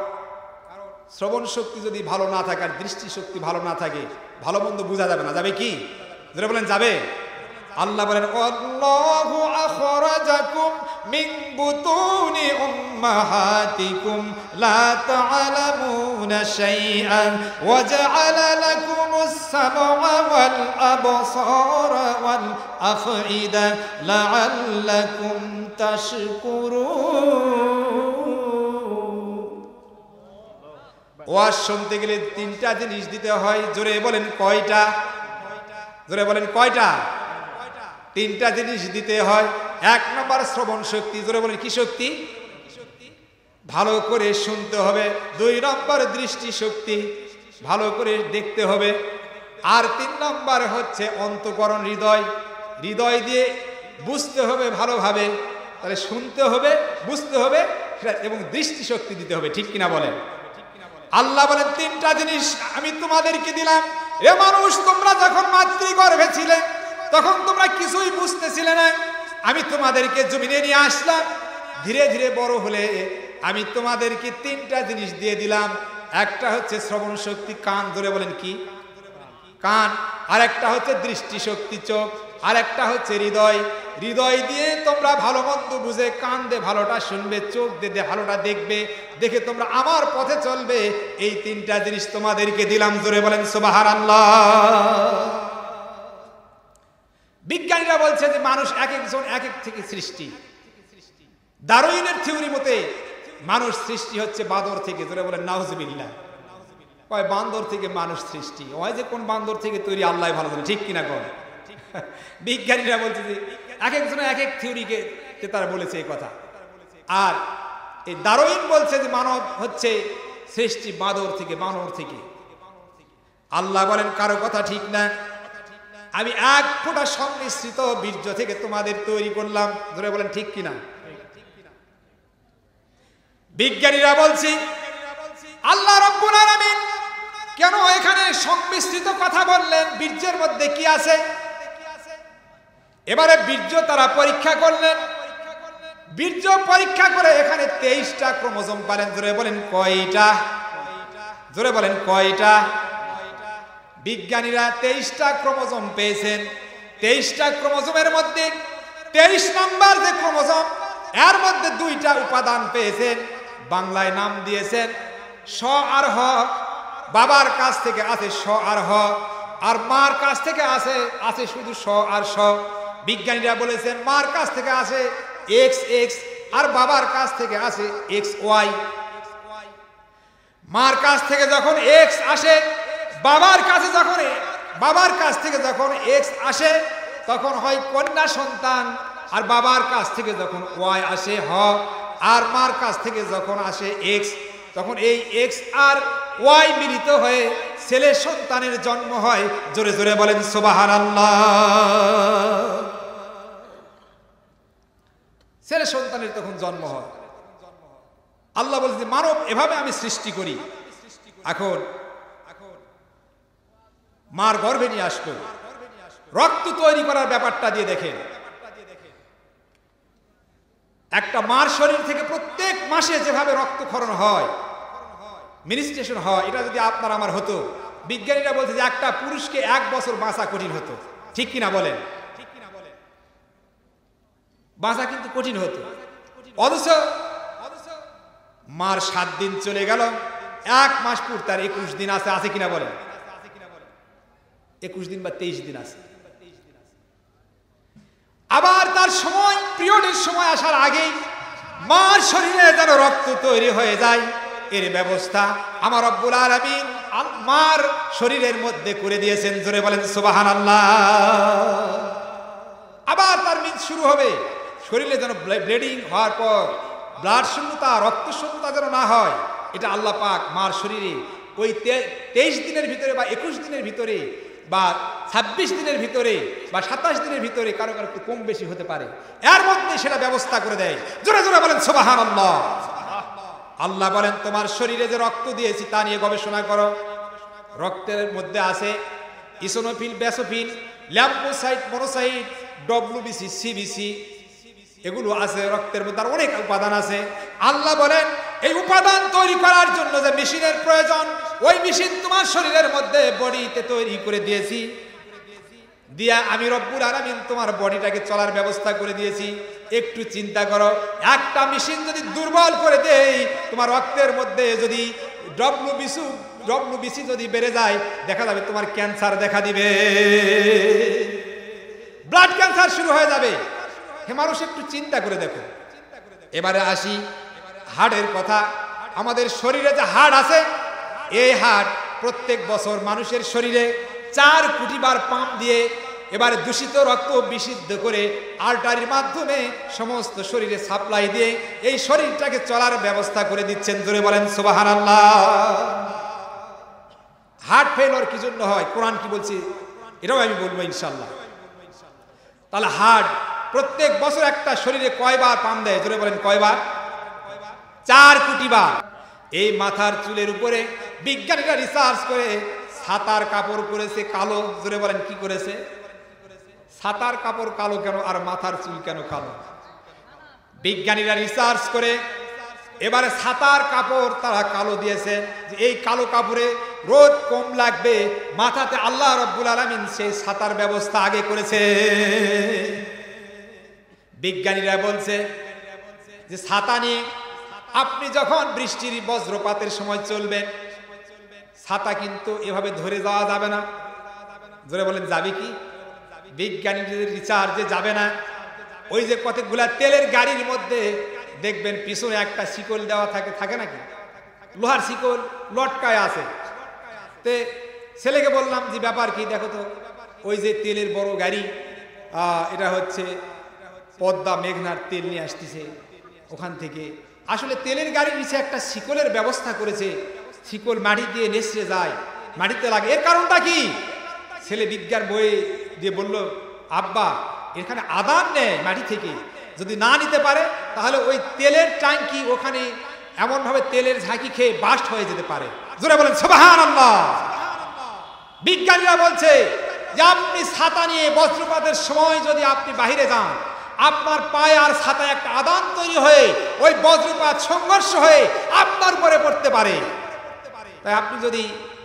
শ্রবণ শক্তি যদি ভালো না থাকে আর দৃষ্টি শক্তি ভালো না থাকে, ভালো মন্দ বোঝা যাবে না। যাবে কি? যারা বলেন যাবে। আল্লাহ বলেন আল্লাহু আখরাজাকুম মিন বুতুনি উম্মাহাতিকুম লা তা'লামুনা শাইআন ওয়া জা'আলা লাকুমুস সাম'a ওয়াল আবসারা ওয়াল আফইদা লা'আল্লাকুম তাশকুরুন। ওয়াজ শুনতে গেলে 3টা জিনিস দিতে হয়। জোরে বলেন কয়টা? জোরে বলেন কয়টা? 3টা জিনিস দিতে হয়। 1 নম্বর শ্রবণ শক্তি। জোরে বলেন কি শক্তি? ভালো করে শুনতে হবে। 2 নম্বর দৃষ্টি শক্তি, ভালো করে দেখতে হবে। আর 3 নম্বর হচ্ছে অন্তঃকরণ, হৃদয়। হৃদয় দিয়ে বুঝতে হবে ভালোভাবে। তাহলে শুনতে হবে, বুঝতে হবে এবং দৃষ্টি শক্তি দিতে হবে। ঠিক কিনা বলেন? আল্লাহ বলেন 3টা জিনিস আমি তোমাদেরকে দিলাম। এ মানুষ, তোমরা যখন মাতৃগর্ভে ছিলে তখন তোমরা কিছুই বুঝতেছিলে না। আমি তোমাদেরকে জমিনে নিয়ে আসলাম, ধীরে ধীরে বড় হলে আমি তোমাদেরকে 3টা জিনিস দিয়ে দিলাম। একটা হচ্ছে শ্রবণ শক্তি, কান। ধরে বলেন কি? কান। আর একটা হচ্ছে দৃষ্টি শক্তি, চোখ। আর একটা হচ্ছে হৃদয়। হৃদয় দিয়ে তোমরা ভালো মন্দ বুঝে, কান দিয়ে ভালোটা শুনবে, চোখ দিয়ে ভালোটা দেখবে, দেখে তোমরা আমার পথে চলবে। এই 3টা জিনিস তোমাদেরকে দিলাম। জোরে বলেন সুবহানাল্লাহ। বিজ্ঞানীরা বলছে যে মানুষ এক একজন এক এক থেকে সৃষ্টি। ডারউইনের থিওরি মতে মানুষ সৃষ্টি হচ্ছে বাঁদর থেকে। জোরে বলেন নাউজুবিল্লাহ। কয় বান্দর থেকে মানুষ সৃষ্টি হয়, যে কোন বান্দর থেকে তৈরি আল্লাহ ভালো জানে। ঠিক কিনা কোন? বিজ্ঞানীরা বলছে যে এক একজন এক এক থিওরিকে তারা বলেছে এই কথা। আর এই ডারউইন বলছে যে মানব হচ্ছে সৃষ্টি বাঁদর থেকে, বানর থেকে। আল্লাহ বলেন কারো কথা ঠিক না। আমি 1 ফোঁটা সংমিশ্রিত বীর্য থেকে তোমাদের তৈরি করলাম। ধরে বলেন ঠিক কিনা? বিজ্ঞানীরা বলছে আল্লাহ রাব্বুল আলামিন কেন এখানে সংমিশ্রিত কথা বললেন? বীর্যের মধ্যে কি আছে? এবারে বীর্য তারা পরীক্ষা করলেন। বীর্য পরীক্ষা করে এখানে 23টা ক্রোমোজোম পালেন। জোরে বলেন কয়টা? জোরে বলেন কয়টা? বিজ্ঞানীরা 23টা ক্রোমোজোম পেয়েছেন। 23টা ক্রোমোজোমের মধ্যে 23 নম্বর যে ক্রোমোজোম, এর মধ্যে 2টা উপাদান পেয়েছেন। বাংলায় নাম দিয়েছেন স আর হ। বাবার কাছ থেকে আছে স আর হ, আর মার কাছ থেকে আছে শুধু স আর স। বিজ্ঞানীরা বলেছেন মার কাছ থেকে আছে এক্স এক্স, আর বাবার কাছ থেকে আছে এক্স ওয়াই। মার কাছ থেকে যখন এক্স আসে, বাবার কাছ থেকে যখন এক্স আসে তখন হয় কন্যা সন্তান। আর বাবার কাছ থেকে যখন ওয়াই আসে হ, আর মার কাছ থেকে যখন আসে এক্স, তখন এই এক্স আর ওয়াই মিলিত হয়ে ছেলে সন্তানের জন্ম হয়। জোরে জোরে বলেন সুবহানাল্লাহ। ছেলে সন্তানের তখন জন্ম হয়। আল্লাহ বলছে মানব এভাবে আমি সৃষ্টি করি। এখন মার গর্ভে নিয়ে আসলো, রক্ত তৈরি করার ব্যাপারটা দিয়ে দেখেন। একটা মার শরীর থেকে প্রত্যেক মাসে যেভাবে রক্তক্ষরণ হয়, মিনিস্ট্রেশন হয়, এটা যদি আপনার আমার হতো, বিজ্ঞানীরা বলছে যে একটা পুরুষকে 1 বছর বাঁচা কঠিন হতো। ঠিক কিনা বলেন? বাঁচা কিন্তু কঠিন হতো। অথচ মার 7 দিন চলে গেল, 1 মাস পুর তার 21 দিন আছে কিনা বলেন? 21 দিন বা 23 দিন আছে। আবার তার সময়, পিরিয়ডের সময় আসার আগেই মার শরীরে যেন রক্ত তৈরি হয়ে যায়। এর ব্যবস্থা আমার রব্বুল আলামিন আমার শরীরের মধ্যে করে দিয়েছেন। জোরে বলেন সুবহানাল্লাহ। আবার তার মিন শুরু হবে, শরীরে যেন ব্লিডিং হওয়ার পর ব্লাড শূন্যতা, রক্ত শূন্যতা যেন না হয়, এটা আল্লাহ পাক মার শরীরে ওই 23 দিনের ভিতরে বা 21 দিনের ভিতরে বা 26 দিনের ভিতরে বা 27 দিনের ভিতরে, কারো কারো একটু কম বেশি হতে পারে, এর মধ্যে সেটা ব্যবস্থা করে দেয়। জোরে জোরে বলেন সুবহানাল্লাহ। আল্লাহ বলেন তোমার শরীরে যে রক্ত দিয়েছি তা নিয়ে গবেষণা করো। রক্তের মধ্যে আছে eosinophil, basophil, lymphocyte, monocyte, WBC, CBC, এগুলো আছে রক্তের মধ্যে। আর অনেক উপাদান আছে। আল্লাহ বলেন এই উপাদান তৈরি করার জন্য যে মেশিনের প্রয়োজন, ওই মেশিন তোমার শরীরের মধ্যে বডিতে তৈরি করে দিয়েছি। দিয়া আমি রব্বুল আলামিন তোমার বডিটাকে চলার ব্যবস্থা করে দিয়েছি। একটু চিন্তা করো, একটা মেশিন যদি দুর্বল করে দেই, তোমার রক্তের মধ্যে যদি ডব্লিউবিসি যদি বেড়ে যায়, দেখা যাবে তোমার ক্যান্সার দেখা দিবে, ব্লাড ক্যান্সার শুরু হয়ে যাবে। হে মানুষ, একটু চিন্তা করে দেখো। এবারে আসি হার্টের কথা। আমাদের শরীরে যে হার্ট আছে, এই হার্ট প্রত্যেক বছর মানুষের শরীরে 4 কোটি বার পাম্প দিয়ে এবারে দূষিত রক্ত বিশুদ্ধ করে আর্টারির মাধ্যমে সমস্ত শরীরে সাপ্লাই দিয়ে এই শরীরটাকে চলার ব্যবস্থা করে দিচ্ছেন। জোরে বলেন সুবহানাল্লাহ। হার্ট ফেলিওর কি জন্য হয়, কোরআন কি বলছে, এটাও আমি বলবো ইনশাআল্লাহ। তাহলে হার্ট প্রত্যেক বছর একটা শরীরে কয়বার পাম্প দেয়? জোরে বলেন কয়বার? 4 কোটি বার। এই মাথার চুলের উপরে বিজ্ঞানীরা রিসার্চ করে ছাতার কাপড় করেছে কালো। জোরে বলেন কি করেছে? ছাতার কাপড় কালো কেন আর মাথার চুল কেন কালো? বিজ্ঞানীরা রিসার্চ করে এবারে ছাতার কাপড় তারা কালো দিয়েছে, যে এই কালো কাপড়ে রোদ কম লাগবে। মাথাতে আল্লাহ রাব্বুল আলামিন সেই ছাতার ব্যবস্থা আগে করেছে। বিজ্ঞানীরা বলছে যে ছাতা নিয়ে আপনি যখন বৃষ্টির বজ্রপাতের সময় চলবেন, ছাতা কিন্তু এভাবে ধরে যাওয়া যাবে না। জোরে বলেন যাবে কি? বিজ্ঞানীদের রিসার্চে যাবে না। ওই যে কতগুলা তেলের গাড়ির মধ্যে দেখবেন পিছনে একটা শিকল দেওয়া থাকে নাকি, লোহার শিকল লটকায় আছে। তে ছেলেকে বললাম যে ব্যাপার কি, দেখো তো ওই যে তেলের বড় গাড়ি, এটা হচ্ছে পদ্মা মেঘনার তেল নিয়ে আসতেছে ওখান থেকে। আসলে তেলের গাড়ির নিচে একটা শিকলের ব্যবস্থা করেছে, শিকল মাটি দিয়ে নেসড়ে যায়, মাটিতে লাগে। এর কারণটা কি? ছেলে বিজ্ঞান বইয়ে দিয়ে বলল, আব্বা এখানে আদান নেয় মাটি থেকে, যদি না নিতে পারে তাহলে ওই তেলের ট্যাঙ্কি ওখানে এমনভাবে তেলের ঝাঁকি খেয়ে বাস্ট হয়ে যেতে পারে। জোরে বলেন সুবহানাল্লাহ। বিজ্ঞানীরা বলছে যে আপনি ছাতা নিয়ে বজ্রপাতের সময় যদি আপনি বাহিরে যান, আপনার পায়ে আর ছাতায় একটা আদান তৈরি হয়ে ওই বজ্রপাত সংঘর্ষ হয়ে আপনার উপরে পড়তে পারে। তাই আপনি যদি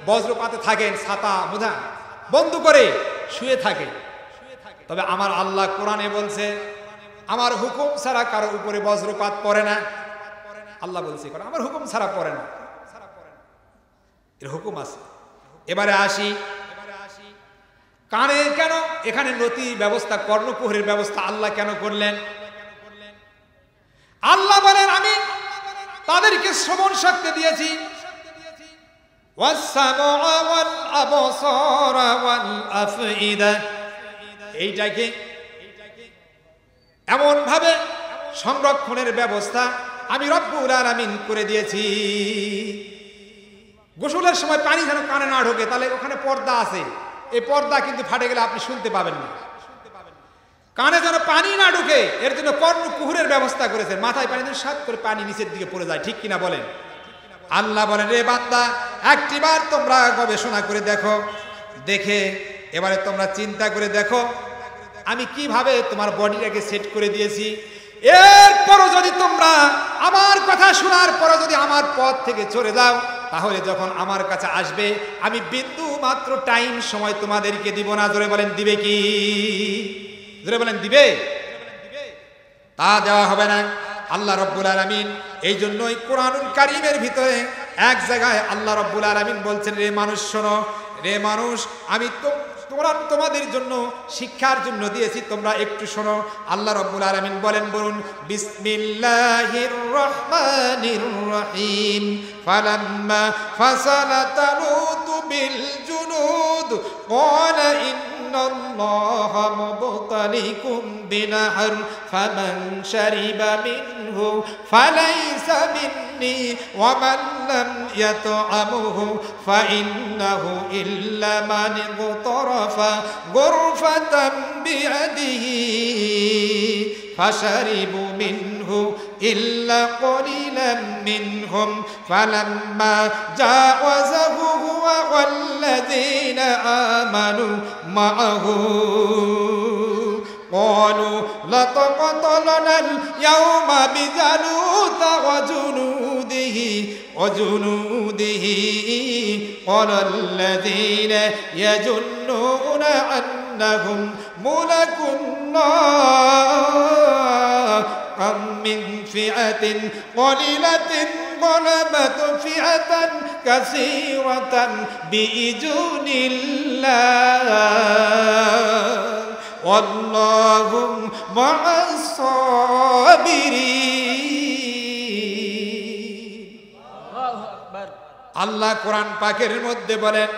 বজ্রপাতে থাকেন, ছাতা বোঝা বন্ধ করে শুয়ে থাকেন। তবে আমার আল্লাহ কোরআনে বলছে আমার হুকুম ছাড়া কারো উপরে বজ্রপাত পড়ে না। আল্লাহ বলছে আমার হুকুম ছাড়া পড়ে না, এর হুকুম আছে। এবারে আসি কানে কেন এখানে নতি ব্যবস্থা, কর্ণকুহরের ব্যবস্থা আল্লাহ কেন করলেন? আল্লাহ বলেন আমি তাদেরকে শ্রবণ শক্তি দিয়েছি, এইটাকে এমন ভাবে সংরক্ষণের ব্যবস্থা আমি রব্বুল আলামিন করে দিয়েছি। গোসলের সময় পানি যেন কানে না ঢোকে, তাহলে ওখানে পর্দা আছে, এই পর্দা কিন্তু ফাটে গেলে আপনি শুনতে পাবেন না। কানে যেন পানি না ঢুকে এর জন্য কর্ণকুহরের ব্যবস্থা করেছে, মাথায় পানি যেন সাত করে পানি নিচের দিকে পড়ে যায়। ঠিক কিনা বলেন? আল্লাহ বলেন রে বান্দা, একটিবার তোমরা গবেষণা করে দেখো, দেখে এবারে তোমরা চিন্তা করে দেখো আমি কিভাবে তোমার বডিটাকে সেট করে দিয়েছি। এরপরও যদি তোমরা আমার কথা শোনার পরও যদি আমার পথ থেকে চলে যাও, তাহলে যখন আমার কাছে আসবে আমি বিন্দু মাত্র টাইম সময় তোমাদেরকে দিব না। জোরে বলেন দিবে কি? জোরে বলেন দিবে? তা দেওয়া হবে না। আল্লাহ রব্বুল আলামিন এই জন্যই কোরআনুল কারীমের ভিতরে এক জায়গায় আল্লাহ রব্বুল আলামিন বলছেন রে মানুষ শোনো, রে মানুষ, আমি তোমাদের জন্য শিক্ষার জন্য দিয়েছি, তোমরা একটু শোনো। আল্লাহ রাব্বুল আলামিন বলুন বিসমিল্লাহির রহমানির রহিম ফালাম্মা ফাসালা তালুত বিল জুনুদ ক্বালা ইন্নাল্লাহা মুবতালিকুম বিনাহর ফামান শারিবা মিনহু ফালাইসা মিন্নি ওয়া মান লাম ইয়াতআমহু ফাইন্নাহু ইল্লা মান ইগতারাফা গুরফাতান বিয়াদিহি فشربوا منه إلا قليلا منهم فلما جاوزه هو والذين آمنوا معه قالوا لتقتلن اليوم بجالوت وجنوده قال الذين يظنون أنهم ملك الله كم من فئة قليلة غلبت فئة كثيرة بإذن الله والله مع الصابرين আল্লাহ কোরআন পাকের মধ্যে বলেন,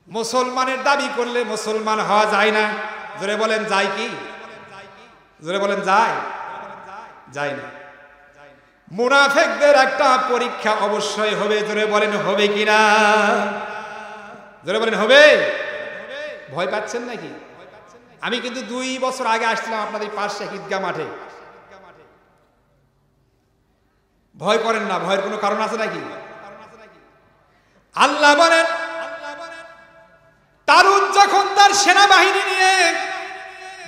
মুসলমানের দাবি করলে মুসলমান হওয়া যায় না। জোরে বলেন যায় কি? জোরে বলেন যায়? যায় না। মুনাফিকদের একটা পরীক্ষা অবশ্যই হবে। জোরে বলেন হবে কিনা? জোরে বলেন হবে? ভয় পাচ্ছেন নাকি? আমি কিন্তু 2 বছর আগে আসছিলাম আপনাদের পাশে ঈদগাহ মাঠে। ভয় করেন না, ভয়ের কোনো কারণ আছে নাকি? আল্লাহ বলেন, তালুত যখন তার সেনাবাহিনী নিয়ে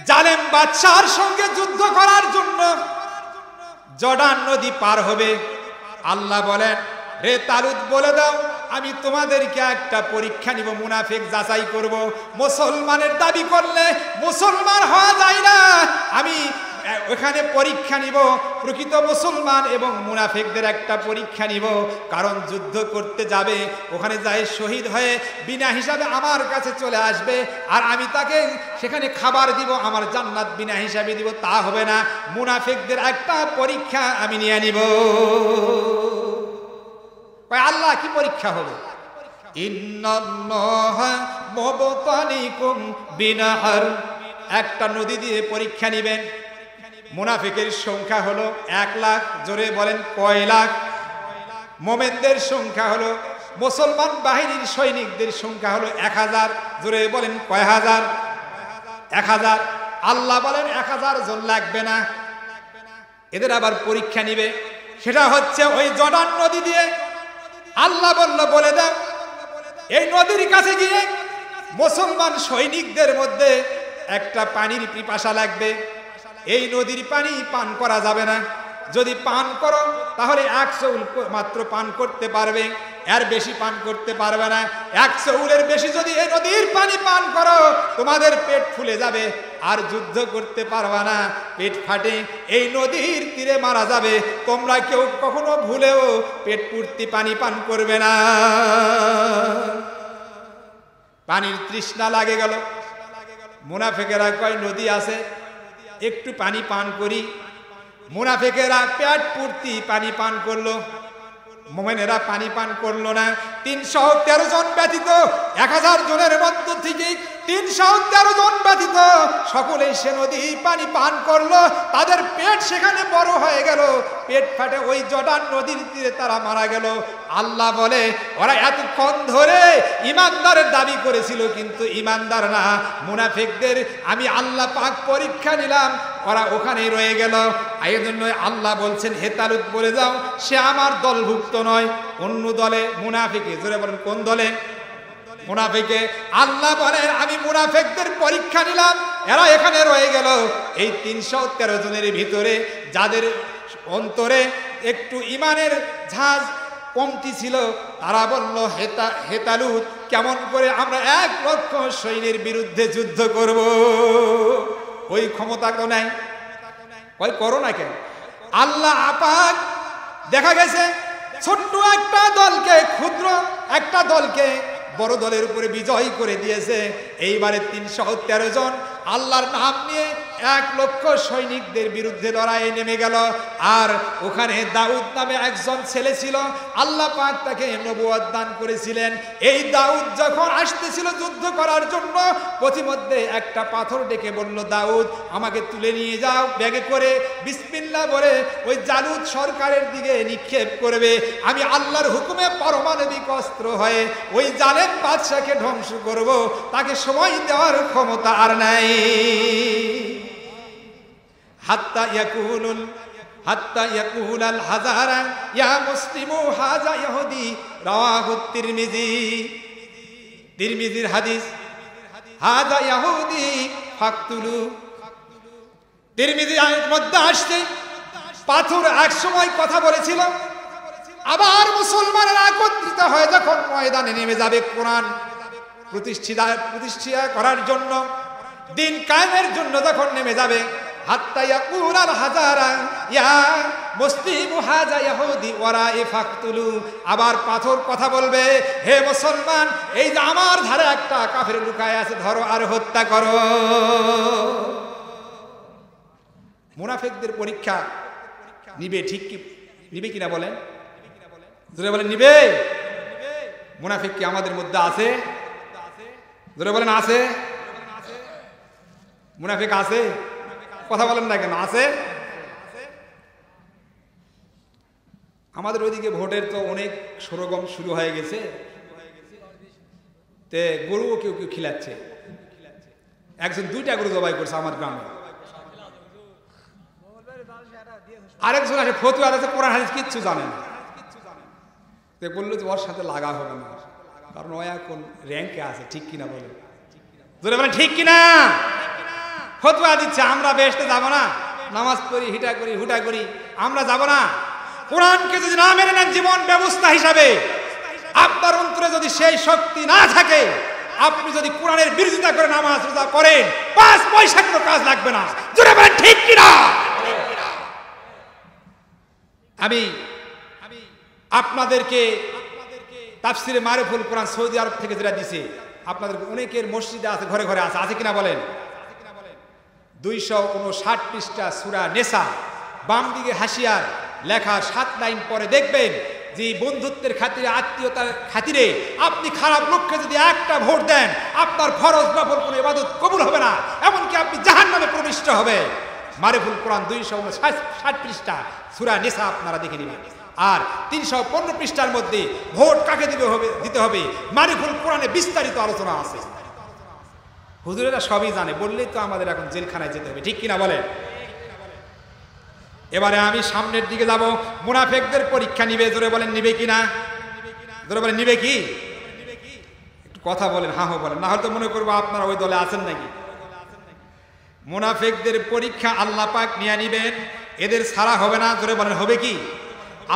জালেম বাদশাহর সঙ্গে যুদ্ধ করার জন্য জর্ডান নদী পার হবে, আল্লাহ বলেন, রে তালুত বলে দাও, আমি তোমাদেরকে একটা পরীক্ষা নিব, মুনাফিক যাচাই করব। মুসলমানের দাবি করলে মুসলমান হওয়া যায় না, আমি ওখানে পরীক্ষা নিব প্রকৃত মুসলমান এবং মুনাফিকদের একটা পরীক্ষা নিব। কারণ যুদ্ধ করতে যাবে, ওখানে যায় শহীদ হয়ে বিনা হিসাবে আমার কাছে চলে আসবে, আর আমি তাকে সেখানে খাবার দিব, আমার জান্নাত বিনা হিসাবে দিব, তা হবে না। মুনাফিকদের একটা পরীক্ষা আমি নিয়ে নিব। আল্লাহ কি পরীক্ষা হবে? ইন্নাল্লাহা মুবতালিকুম বিনাহর, একটা নদী দিয়ে পরীক্ষা নিবেন। মুনাফিকের সংখ্যা হলো 1 লাখ। জোরে বলেন কয় লাখ? মোমেনদের সংখ্যা হলো, মুসলমান বাহিনীর সৈনিকদের সংখ্যা হলো 1000। জোরে বলেন কয় হাজার? 1000। আল্লাহ বলেন 1000 জন লাগবে না, এদের আবার পরীক্ষা নিবে। সেটা হচ্ছে ওই জর্ডান নদী দিয়ে। আল্লাহ বলে দাও, এই নদীর কাছে গিয়ে মুসলমান সৈনিকদের মধ্যে একটা পানির পিপাসা লাগবে, এই নদীর পানি পান করা যাবে না। যদি পান করো তাহলে 1 চৌল মাত্র পান করতে পারবে, এর বেশি পান করতে পারবে না। 1 চৌলের বেশি যদি এই নদীর পানি পান করো তোমাদের পেট ফুলে যাবে, আর যুদ্ধ করতে পারবে না, পেট ফাটে এই নদীর তীরে মারা যাবে। তোমরা কেউ কখনো ভুলেও পেট পূর্তি পানি পান করবে না। পানির তৃষ্ণা লাগে গেল, মুনাফিকেরা কয় নদী আছে, একটু পানি পান করি। মুনাফিকেরা পেট পূর্তি পানি পান করলো, মুমিনেরা পানি পান করলো না। 313 জন ব্যতীত 1000 জনের মধ্য থেকে 313 জন ব্যতীত সকলেই সে নদী পানি পান করলো। তাদের পেট সেখানে বড় হয়ে গেল, পেট ফাটে ওই জর্ডান নদীর তীরে তারা মারা গেল। আল্লাহ বলে, ওরা এতক্ষণ ধরে ইমানদারের দাবি করেছিল কিন্তু ইমানদার না, মুনাফিকদের আমি আল্লাহ পাক পরীক্ষা নিলাম, ওরা ওখানেই রয়ে গেল। এই জন্য আল্লাহ বলছেন, হে তালুত বলে যাও, সে আমার দলভুক্ত নয়, অন্য দলে মুনাফিকে। জোরে বলেন কোন দলে? মুনাফিকে। আল্লাহ বলেন, আমি মুনাফিকদের পরীক্ষা নিলাম, এরা এখানে রয়ে গেল। এই 313 জনের ভিতরে যাদের অন্তরে একটু ইমানের ঝাঁজ কমতি ছিল, তারা বলল, হে তালুত, কেমন করে আমরা 1 লক্ষ সৈন্যের বিরুদ্ধে যুদ্ধ করব? ওই ক্ষমতা তো নাই। কই করো না কেন? আল্লাহ পাক দেখা গেছে ছোট্ট একটা দলকে, ক্ষুদ্র একটা দলকে বড় দলের উপরে বিজয় করে দিয়েছে। এইবারে 313 জন আল্লাহর নাম নিয়ে 1 লক্ষ সৈনিকদের বিরুদ্ধে লড়াইয়ে নেমে গেল। আর ওখানে দাউদ নামে একজন ছেলে ছিল, আল্লাহ পাক তাকে নবুয়ত দান করেছিলেন। এই দাউদ যখন আসতেছিল যুদ্ধ করার জন্য, পথিমধ্যে একটা পাথর ডেকে বলল, দাউদ আমাকে তুলে নিয়ে যাও ব্যাগে করে, বিসমিল্লাহ বলে ওই জালুত সরকারের দিকে নিক্ষেপ করবে। আমি আল্লাহর হুকুমে পারমাণবিক অস্ত্র হয়ে ওই জালেম বাদশাকে ধ্বংস করব, তাকে সময় দেওয়ার ক্ষমতা আর নাই। হাত্তা ইয়াকুলুল হাজারা ইয়া মুসলিমু হাযা ইহুদি, রাওয়াহু তিরমিজির হাদিস। হাযা ইহুদি ফাকতুলু, তিরমিজির মধ্যে আসছে পাথর এক সময় কথা বলেছিল, আবার মুসলমানেরা একত্রিত হয়ে যখন ময়দানে নেমে যাবে কোরআন প্রতিষ্ঠা করার জন্য, দিন কায়েমের জন্য যখন নেমে যাবে, হাত্তা ইয়াকুলাল হাজারা ইয়া মুসলিমু হাযা ইহুদি ওয়ারাই ফাকতুলু, আবার পাথর কথা বলবে, হে মুসলমান, এই যে আমার ধারে একটা কাফের লুকায় আছে, ধরো আর হত্যা করো। মুনাফিকদের পরীক্ষা নিবে, ঠিক কি নিবে কিনা বলেন? জোরে বলেন নিবে। মুনাফিক কি আমাদের মধ্যে আছে? জোরে বলেন আছে? মুনাফিক আছে? কথা বলেন না কেন? আছে। আমাদের ওইদিকে ভোটের তো অনেক সরগম শুরু হয়ে গেছে, তে গরুও কেউ কেউ খিলাচ্ছে। একজন 2টা গরু জবাই করছে আমার গ্রামে। আরেকজন আছে ফতুয়া আছে, কোরআন হাদিস কিচ্ছু জানে না, তে বললো যে ওর সাথে লাগা হবে না, কারণ ও এখন র্যাঙ্কে আছে। ঠিক কিনা বলে? জোরে বলেন ঠিক কিনা? ফতুয়া দিচ্ছে আমরা বেহেশতে যাব না, নামাজ পড়ি হুটা করি আমরা যাব না। কোরআনকে যদি না মেনে নেন জীবন ব্যবস্থা হিসাবে, আপনার অন্তরে যদি সেই শক্তি না থাকে, আপনি যদি কোরআনের বিরোধিতা করে নামাজ রোজা করেন, 5 পয়সা কোনো কাজ লাগবে না। জোরে বলেন ঠিক কিনা? আমি আপনাদেরকে তাফসিরে মারিফুল কোরআন সৌদি আরব থেকে যেটা দিছে, আপনাদের অনেকের মসজিদে আছে, ঘরে ঘরে আছে কিনা বলেন? 259 পৃষ্ঠা সূরা নেসা, বাম দিকে হাসিয়ার লেখা 7 লাইন পরে দেখবেন যে বন্ধুত্বের খাতিরে, আত্মীয়তার খাতিরে আপনি খারাপ লোককে যদি একটা ভোট দেন, আপনার ফরজ নফল কোনো ইবাদত কবুল হবে না, এমনকি আপনি জাহান্নামে প্রবিষ্ট হবে। মারিফুল কোরআন 260 পৃষ্ঠা সূরা নেসা আপনারা দেখে নেবেন। আর 315 পৃষ্ঠার মধ্যে ভোট কাকে দিতে হবে মারিফুল কোরআনে বিস্তারিত আলোচনা আছে। হুজুরেরা সবই জানে, বললেই তো আমাদের এখন জেলখানায় যেতে হবে। ঠিক কিনা বলেন? এবারে আমি সামনের দিকে যাব। মুনাফিকদের পরীক্ষা নিবে। জোরে বলেন নিবে কিনা? জোরে বলেন নিবে কি? একটু কথা বলেন, হা হো বলেন, না হলে তো মনে করবো আপনারা ওই দলে আছেন নাকি। মুনাফিকদের পরীক্ষা আল্লাহ পাক নিয়ে নিবেন, এদের ছাড়া হবে না। জোরে বলেন হবে কি?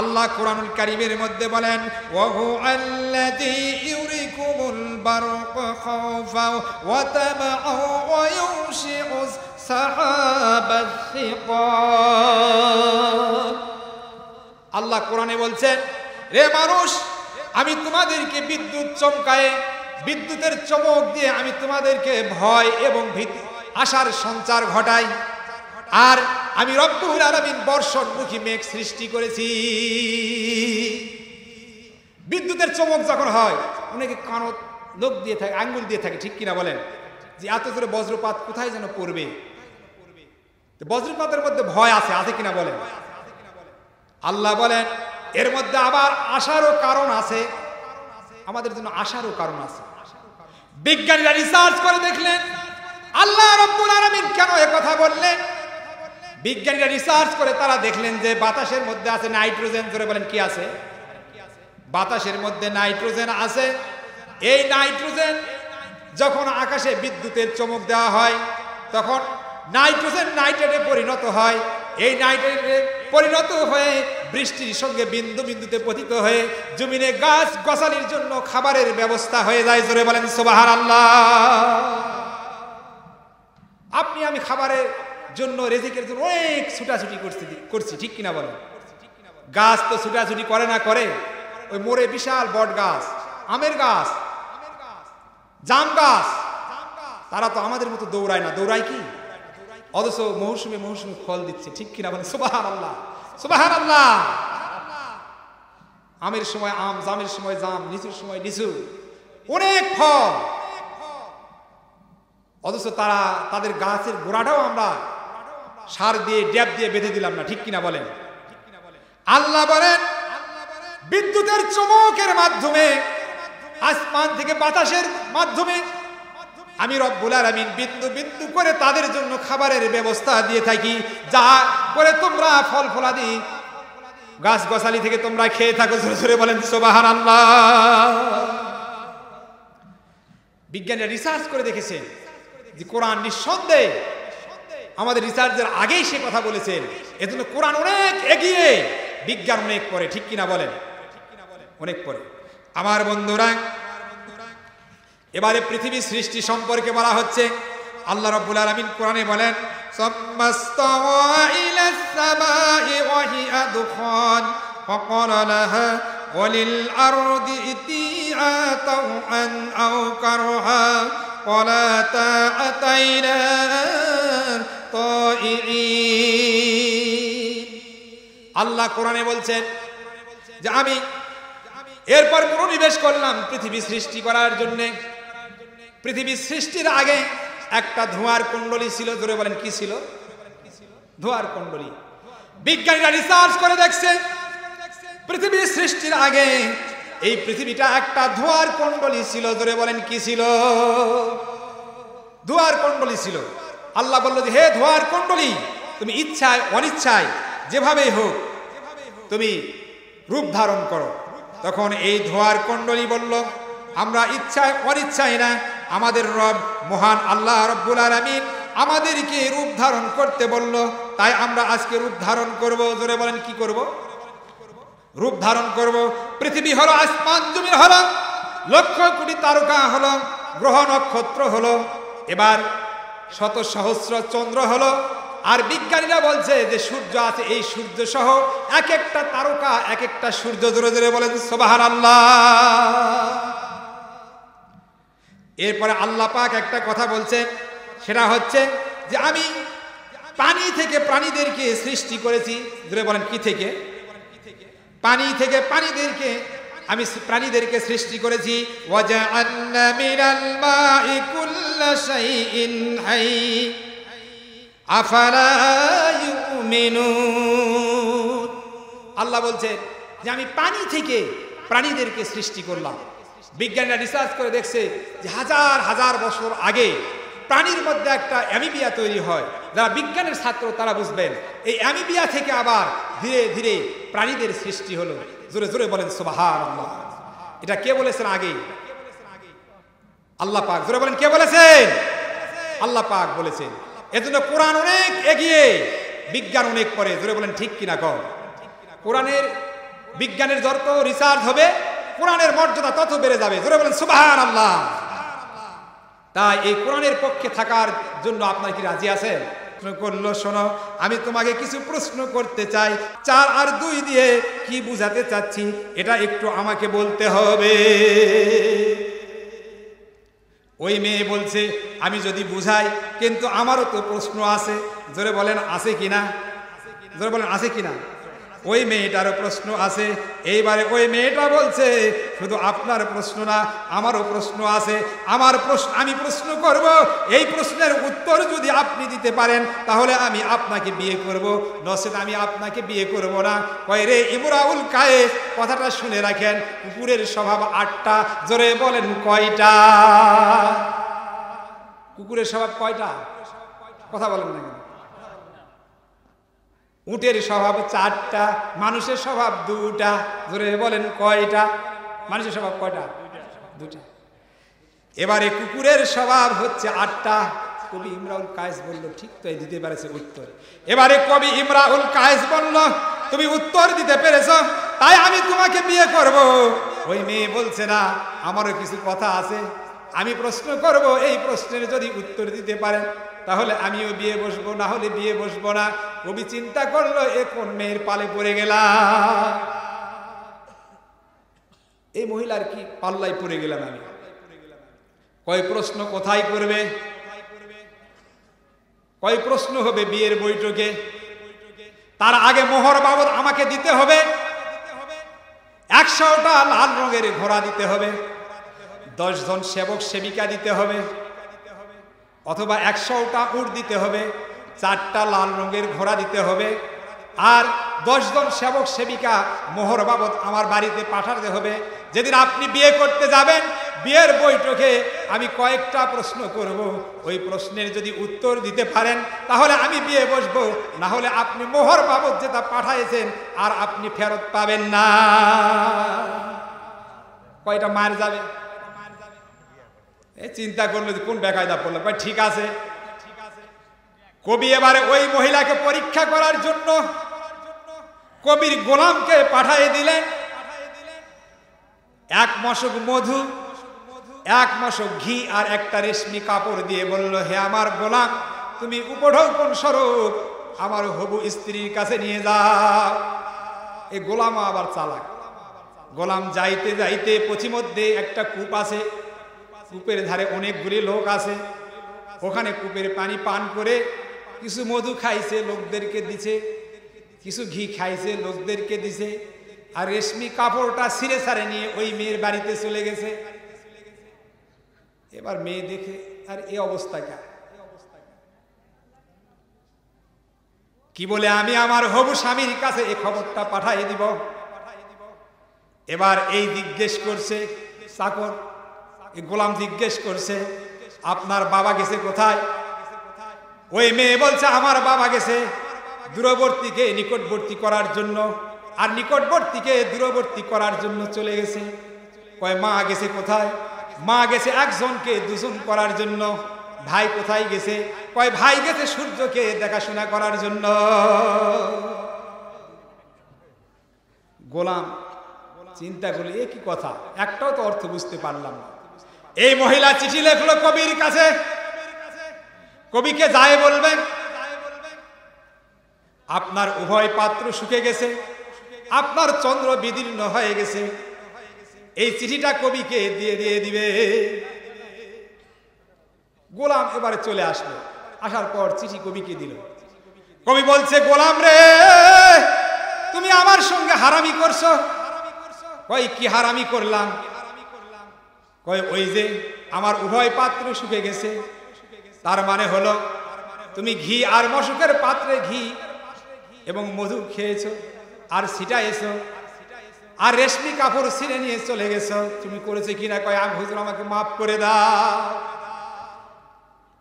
আল্লাহ কোরআনুল কারীমের মধ্যে বলেন, ওয়া হুয়াল্লাযী ইউরিকুমুল বারকা খাওফাও ওয়া তামআও ওয়া ইউশিউস সাহাবাস সিকাত। আল্লাহ কোরআনে বলছেন, রে মানুষ, আমি তোমাদেরকে বিদ্যুৎ চমকায়ে, বিদ্যুতের চমক দিয়ে আমি তোমাদেরকে ভয় এবং ভীতি আশার সঞ্চার ঘটাই। আর আমি রব্বুল আলামিন বর্ষণমুখী মেঘ সৃষ্টি করেছি। বিদ্যুতের চমক যখন হয়, অনেকে কানত লোক দিয়ে থাকে, আঙ্গুল দিয়ে থাকে। ঠিক কিনা বলেন? যে এত জোরে বজ্রপাত কোথায় যেন পড়বে। বজ্রপাতের মধ্যে ভয় আছে কিনা বলেন? আল্লাহ বলেন এর মধ্যে আবার আশারও কারণ আছে, আমাদের জন্য আশারও কারণ আছে। বিজ্ঞানীরা রিসার্চ করে দেখলেন আল্লাহ রব্বুল আলামিন কেন এ কথা বললেন। বিজ্ঞানীরা রিসার্চ করে তারা দেখলেন যে বাতাসের মধ্যে আছে নাইট্রোজেন। ধরে বলেন কি আছে? বাতাসের মধ্যে নাইট্রোজেন আছে। এই নাইট্রোজেন যখন আকাশে বিদ্যুতের চমক দেওয়া হয়, তখন নাইট্রোজেন নাইট্রেটে পরিণত হয়। এই নাইট্রেটে পরিণত হয়ে বৃষ্টির সঙ্গে বিন্দু বিন্দুতে পতিত হয়ে জমিনে গাছ গছালির জন্য খাবারের ব্যবস্থা হয়ে যায়। জোরে বলেন সুবহানাল্লাহ। আপনি আমি খাবারের জন্য, রিজিকের জন্য অনেক ছুটাছুটি করছি। ঠিক কিনা বলেন? গাছ তো ছুটাছুটি করে না, করে ওই মোড়ে বিশাল বট গাছ, আমের গাছ, জাম গাছ, তারা তো আমাদের মতো দৌড়ায় না, দৌড়ায় কি? অথচ মৌসুমে মৌসুমে ফল দিচ্ছে, ঠিক কিনা বলেন? সুবহানাল্লাহ, সুবহানাল্লাহ। আমের সময় আম, জামের সময় জাম, লিচুর সময় লিচু, অনেক ফল। অথচ তারা তাদের গাছের গোড়াটাও আমরা সার দিয়ে ড্যাব দিয়ে বেঁধে দিলাম না, ঠিক কিনা বলেন? আল্লাহ বলেন বিদ্যুতের চমকের মাধ্যমে, আসমান থেকে বাতাসের মাধ্যমে আমি রব্বুল আলামিন বিন্দু বিন্দু করে তাদের জন্য খাবারের ব্যবস্থা দিয়ে থাকি, যা করে তোমরা ফল ফলাদি গাছ গছালি থেকে তোমরা খেয়ে থাকো। জোরে জোরে বলেন সুবহানাল্লাহ। বিজ্ঞানীরা রিসার্চ করে দেখেছেন যে কোরআন নিঃসন্দেহে আমাদের রিসার্চের আগেই সে কথা বলেছেন। এজন্য কোরআন অনেক এগিয়ে, বিজ্ঞান অনেক পরে, ঠিক কিনা বলেন? অনেক পরে। আমার বন্ধুরা, এবারে পৃথিবী সৃষ্টি সম্পর্কে বলা হচ্ছে। আল্লাহ রাব্বুল আলামিন কোরআনে বলেন সাম্মাস্তাওয়া ইলাস সামাই ওয়া হিয়া দুখান ফাকালা লাহা ওয়ালিল আরদি ইতিআ তাওআন আও কারহা ক্বালাতা আতাইনা তাইঈন। আল্লাহ কোরআনে বলছেন যে আমি এরপর মনোনিবেশ করলাম পৃথিবী সৃষ্টি করার জন্য। পৃথিবী সৃষ্টির আগে একটা ধোঁয়ার কুণ্ডলী ছিল। জোরে বলেন কি ছিল? ধোঁয়ার কুণ্ডলী। বিজ্ঞানীরা রিসার্চ করে দেখছে পৃথিবী সৃষ্টির আগে এই পৃথিবীটা একটা ধোঁয়ার কুণ্ডলী ছিল। জোরে বলেন কি ছিল? ধোঁয়ার কুণ্ডলী ছিল। আল্লাহ বলল যে হে ধোঁয়ার কুণ্ডলী, তুমি ইচ্ছায় অনিচ্ছায় যেভাবেই হোক তুমি রূপ ধারণ করো। তখন এই ধোঁয়ার কুণ্ডলী বলল আমরা ইচ্ছায় অনিচ্ছায় না, আমাদের রব মহান আল্লাহ রব্বুল আলামিন আমাদেরকে রূপ ধারণ করতে বলল, তাই আমরা আজকে রূপ ধারণ করব। জোরে বলেন কি করব? রূপ ধারণ করব। পৃথিবী হলো, আসমান জমিন হলো, লক্ষ কোটি তারকা হলো, গ্রহ নক্ষত্র হলো, এবার শত সহস্র চন্দ্র হলো। আর বিজ্ঞানীরা বলছে যে সূর্য আছে, এই সূর্য সহ এক একটা তারকা, এক একটা সূর্য। জোরে জোরে বলেন সুবহানাল্লাহ। এরপরে আল্লাহ পাক একটা কথা বলছে, সেটা হচ্ছে যে আমি পানি থেকে প্রাণীদেরকে সৃষ্টি করেছি। জোরে বলেন কি থেকে? পানি থেকে আমি প্রাণীদেরকে সৃষ্টি করেছি। ওয়াজআলনা মিনাল মাই কুল্লা শাইইন হাই আফালা ইউমিনুন। আল্লাহ বলছে যে আমি পানি থেকে প্রাণীদেরকে সৃষ্টি করলাম। বিজ্ঞানীরা রিসার্চ করে দেখছে যে হাজার হাজার বছর আগে প্রাণীর মধ্যে একটা অ্যামিবিয়া তৈরি হয়। যারা বিজ্ঞানের ছাত্র তারা বুঝবেন, এই অ্যামিবিয়া থেকে আবার ধীরে ধীরে প্রাণীদের সৃষ্টি হলো। জোরে জোরে বলেন সুবহানাল্লাহ। এটা কে বলেছেন আগে? আল্লাহ পাক। জোরে বলেন কে বলেছেন? আল্লাহ পাক বলেছেন। এজন্য কোরআন অনেক এগিয়ে, বিজ্ঞান অনেক পরে। জোরে বলেন ঠিক কিনা কর? কোরআনের বিজ্ঞানের যত রিসার্চ হবে কোরআনের মর্যাদা তত বেড়ে যাবে। জোরে বলেন সুবহানাল্লাহ। তাই এই কোরআনের পক্ষে থাকার জন্য আপনারা কি রাজি আছেন? করলো শোনো, আমি তোমাকে কিছু প্রশ্ন করতে চাই। 4 আর 2 দিয়ে কি বুঝাতে চাচ্ছি এটা একটু আমাকে বলতে হবে। ওই মেয়ে বলছে আমি যদি বুঝাই, কিন্তু আমারও তো প্রশ্ন আছে। জোরে বলেন আছে কিনা? জোরে বলেন আছে কিনা? ওই মেয়েটারও প্রশ্ন আছে। এইবারে ওই মেয়েটা বলছে শুধু আপনার প্রশ্ন না, আমারও প্রশ্ন আছে। আমি প্রশ্ন করব, এই প্রশ্নের উত্তর যদি আপনি দিতে পারেন তাহলে আমি আপনাকে বিয়ে করব, নচেত আমি আপনাকে বিয়ে করব না। কয় রে ইমরাউল কায়েস, কথাটা শুনে রাখেন, কুকুরের স্বভাব 8টা। জোরে বলেন কয়টা? কুকুরের স্বভাব কয়টা? কথা বলেন না কেন? উটের স্বভাব 4টা, মানুষের স্বভাব 2টা। জোরে বলেন কয়টা? মানুষের স্বভাব কয়টা? 2টা। এবারে কুকুরের স্বভাব হচ্ছে 8টা। কবি ইমরাউল কায়েস বলল ঠিক তো, দিতে পেরেছে উত্তর। এবারে কবি ইমরাউল কায়েস বলল তুমি উত্তর দিতে পেরেছো, তাই আমি তোমাকে বিয়ে করব। ওই মেয়ে বলছে না, আমারও কিছু কথা আছে, আমি প্রশ্ন করব, এই প্রশ্নের যদি উত্তর দিতে পারেন তাহলে আমিও বিয়ে বসবো, না হলে বিয়ে বসবো না। কবি চিন্তা করলো এ কোন মেয়ের পালে পড়ে গেলাম। এই মহিলার কি পাল্লায় পড়ে গেলাম আমি। কয় প্রশ্ন কোথায় করবে, কয় প্রশ্ন হবে বিয়ের বৈঠকে, তার আগে মোহর বাবদ আমাকে দিতে হবে 100টা লাল রঙের ঘোড়া দিতে হবে, 10 জন সেবক সেবিকা দিতে হবে, অথবা 100টা উট দিতে হবে, 4টা লাল রঙের ঘোড়া দিতে হবে, আর 10 জন সেবক সেবিকা মোহর বাবদ আমার বাড়িতে পাঠাতে হবে। যেদিন আপনি বিয়ে করতে যাবেন, বিয়ের বৈঠকে আমি কয়েকটা প্রশ্ন করব, ওই প্রশ্নের যদি উত্তর দিতে পারেন তাহলে আমি বিয়ে বসবো, না হলে আপনি মোহর বাবদ যেটা পাঠাইছেন আর আপনি ফেরত পাবেন না। কয়টা মার যাবে? চিন্তা করলো কোন বেকায়দা পড়লো। ঠিক আছে, কবি এবারে ওই মহিলাকে পরীক্ষা করার জন্য কবির গোলামকে পাঠিয়ে দিলেন। 1 মশক মধু, 1 মশক ঘি আর একটা রেশমি কাপড় দিয়ে বলল, হে আমার গোলাম, তুমি উপঢৌকন স্বরূপ আমার হবু স্ত্রীর কাছে নিয়ে যাও। এই গোলাম আবার চালাক। গোলাম যাইতে যাইতে পথিমধ্যে একটা কূপ আছে, কূপের ধারে অনেকগুলি লোক আছে, ওখানে কূপের পানি পান করে কিছু মধু খাইছে, লোকদেরকে দিছে, কিছু ঘি খাইছে, লোকদেরকে দিছে, আর রেশমি কাপড়টা ছিঁড়ে ছাড়ে নিয়ে ওই মেয়ের বাড়িতে চলে গেছে। এবার মেয়ে দেখে, আর এই অবস্থা কি বলে আমি আমার হবু স্বামীর কাছে এই খবরটা পাঠিয়ে দিব। এবার এই জিজ্ঞেস করছে চাকর, এই গোলাম জিজ্ঞেস করছে, আপনার বাবা গেছে কোথায়? ওই মেয়ে বলছে, আমার বাবা গেছে দূরবর্তীকে নিকটবর্তী করার জন্য, আর নিকটবর্তীকে দূরবর্তী করার জন্য চলে গেছে। কয় মা গেছে কোথায়? মা গেছে 1 জনকে 2 জন করার জন্য। ভাই কোথায় গেছে? কয় ভাই গেছে সূর্যকে দেখাশোনা করার জন্য। গোলাম চিন্তা করলে এ কি কথা, একটাও তো অর্থ বুঝতে পারলাম না। এই মহিলা চিঠি লেখলো কবির কাছে। কবিকে যায় বলবেন, আপনার উভয় পাত্র শুকে গেছে, আপনার চন্দ্র বিদীর্ণ হয়ে গেছে, এই চিঠিটা কবিকে দিয়ে দিবে। গোলাম এবারে চলে আসলো, আসার পর চিঠি কবিকে দিল। কবি বলছে, গোলাম রে, তুমি আমার সঙ্গে হারামি করছো। কই কি হারামি করলাম? কই ওই যে আমার উভয় পাত্র শুকে গেছে, তার মানে হলো তুমি ঘি আর মশকের পাত্রে ঘি এবং মধু খেয়েছো আর ছিটাইছো, আর রেশমি কাপড় ছিঁড়ে নিয়ে চলে গেছো। তুমি করেছো কিনা? কয় আমি হুজুর আমাকে মাফ করে দাও,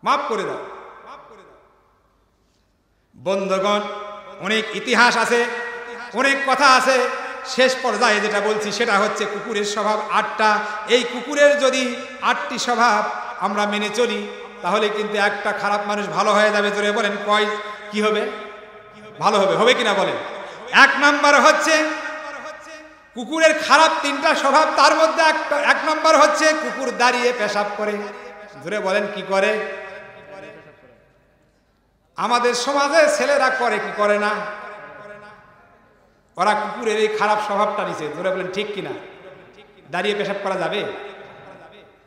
মাফ করে দাও। বন্ধুগণ, অনেক ইতিহাস আছে, অনেক কথা আছে। শেষ পর্যায়ে যেটা বলছি সেটা হচ্ছে কুকুরের স্বভাব 8টা। এই কুকুরের যদি 8টি স্বভাব আমরা মেনে চলি তাহলে কিন্তু একটা খারাপ মানুষ ভালো হয়ে যাবে। জোরে বলেন, কয় কি হবে? ভালো হবে, হবে কিনা বলেন? 1 নাম্বার হচ্ছে কুকুরের খারাপ 3টা স্বভাব, তার মধ্যে 1 নাম্বার হচ্ছে কুকুর দাঁড়িয়ে পেশাব করে। জোরে বলেন, কি করে? আমাদের সমাজে ছেলেরা করে কি করে না? ওরা কুকুরের এই খারাপ স্বভাবটা নিছে। জোরে বলেন, ঠিক কিনা? দাঁড়িয়ে পেশাব করা যাবে?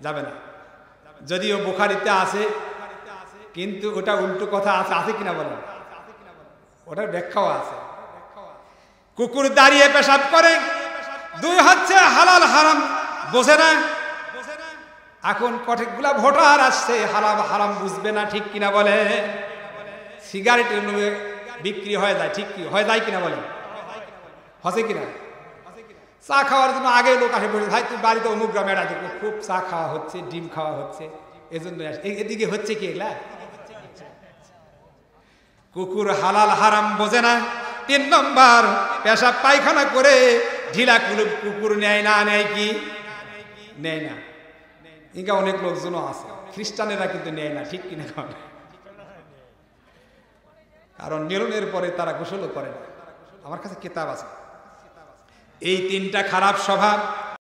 যাবে না। যদিও বুখারীতে আছে, কিন্তু ওটা উল্টো কথা আছে, আছে কিনা বলেন? ওটার ব্যাখ্যাও আছে। কুকুর দাঁড়িয়ে পেশাব করে। 2 হচ্ছে হালাল হারাম বোঝে না। এখন কতগুলা ভোটার আসছে হালাল হারাম বুঝবে না, ঠিক কিনা বলে? সিগারেটের বিক্রি হয়ে যায়, ঠিক কি হয়ে যায় কিনা বলেন? হচ্ছে কিনা? চা খাওয়ার জন্য আগে লোক আসে বলে, ভাই তুই বাড়িতে অমুক গ্রামে আছে, খুব চা খাওয়া হচ্ছে, ডিম খাওয়া হচ্ছে, এজন্য এদিকে হচ্ছে কি এগুলা? কুকুর হালাল হারাম বোঝে না। 3 নম্বর, পেশাব পায়খানা করে ঢিলা কুলুপ কুকুর নেয় না, নেয় কি? নেয় না। ইনকা অনেক লোকজনও আছে, খ্রিস্টানেরা কিন্তু নেয় না, ঠিক কিনা? কারণ নিরনের পরে তারা গোসলও করে না। আমার কাছে কিতাব আছে। এই 3টা খারাপ স্বভাব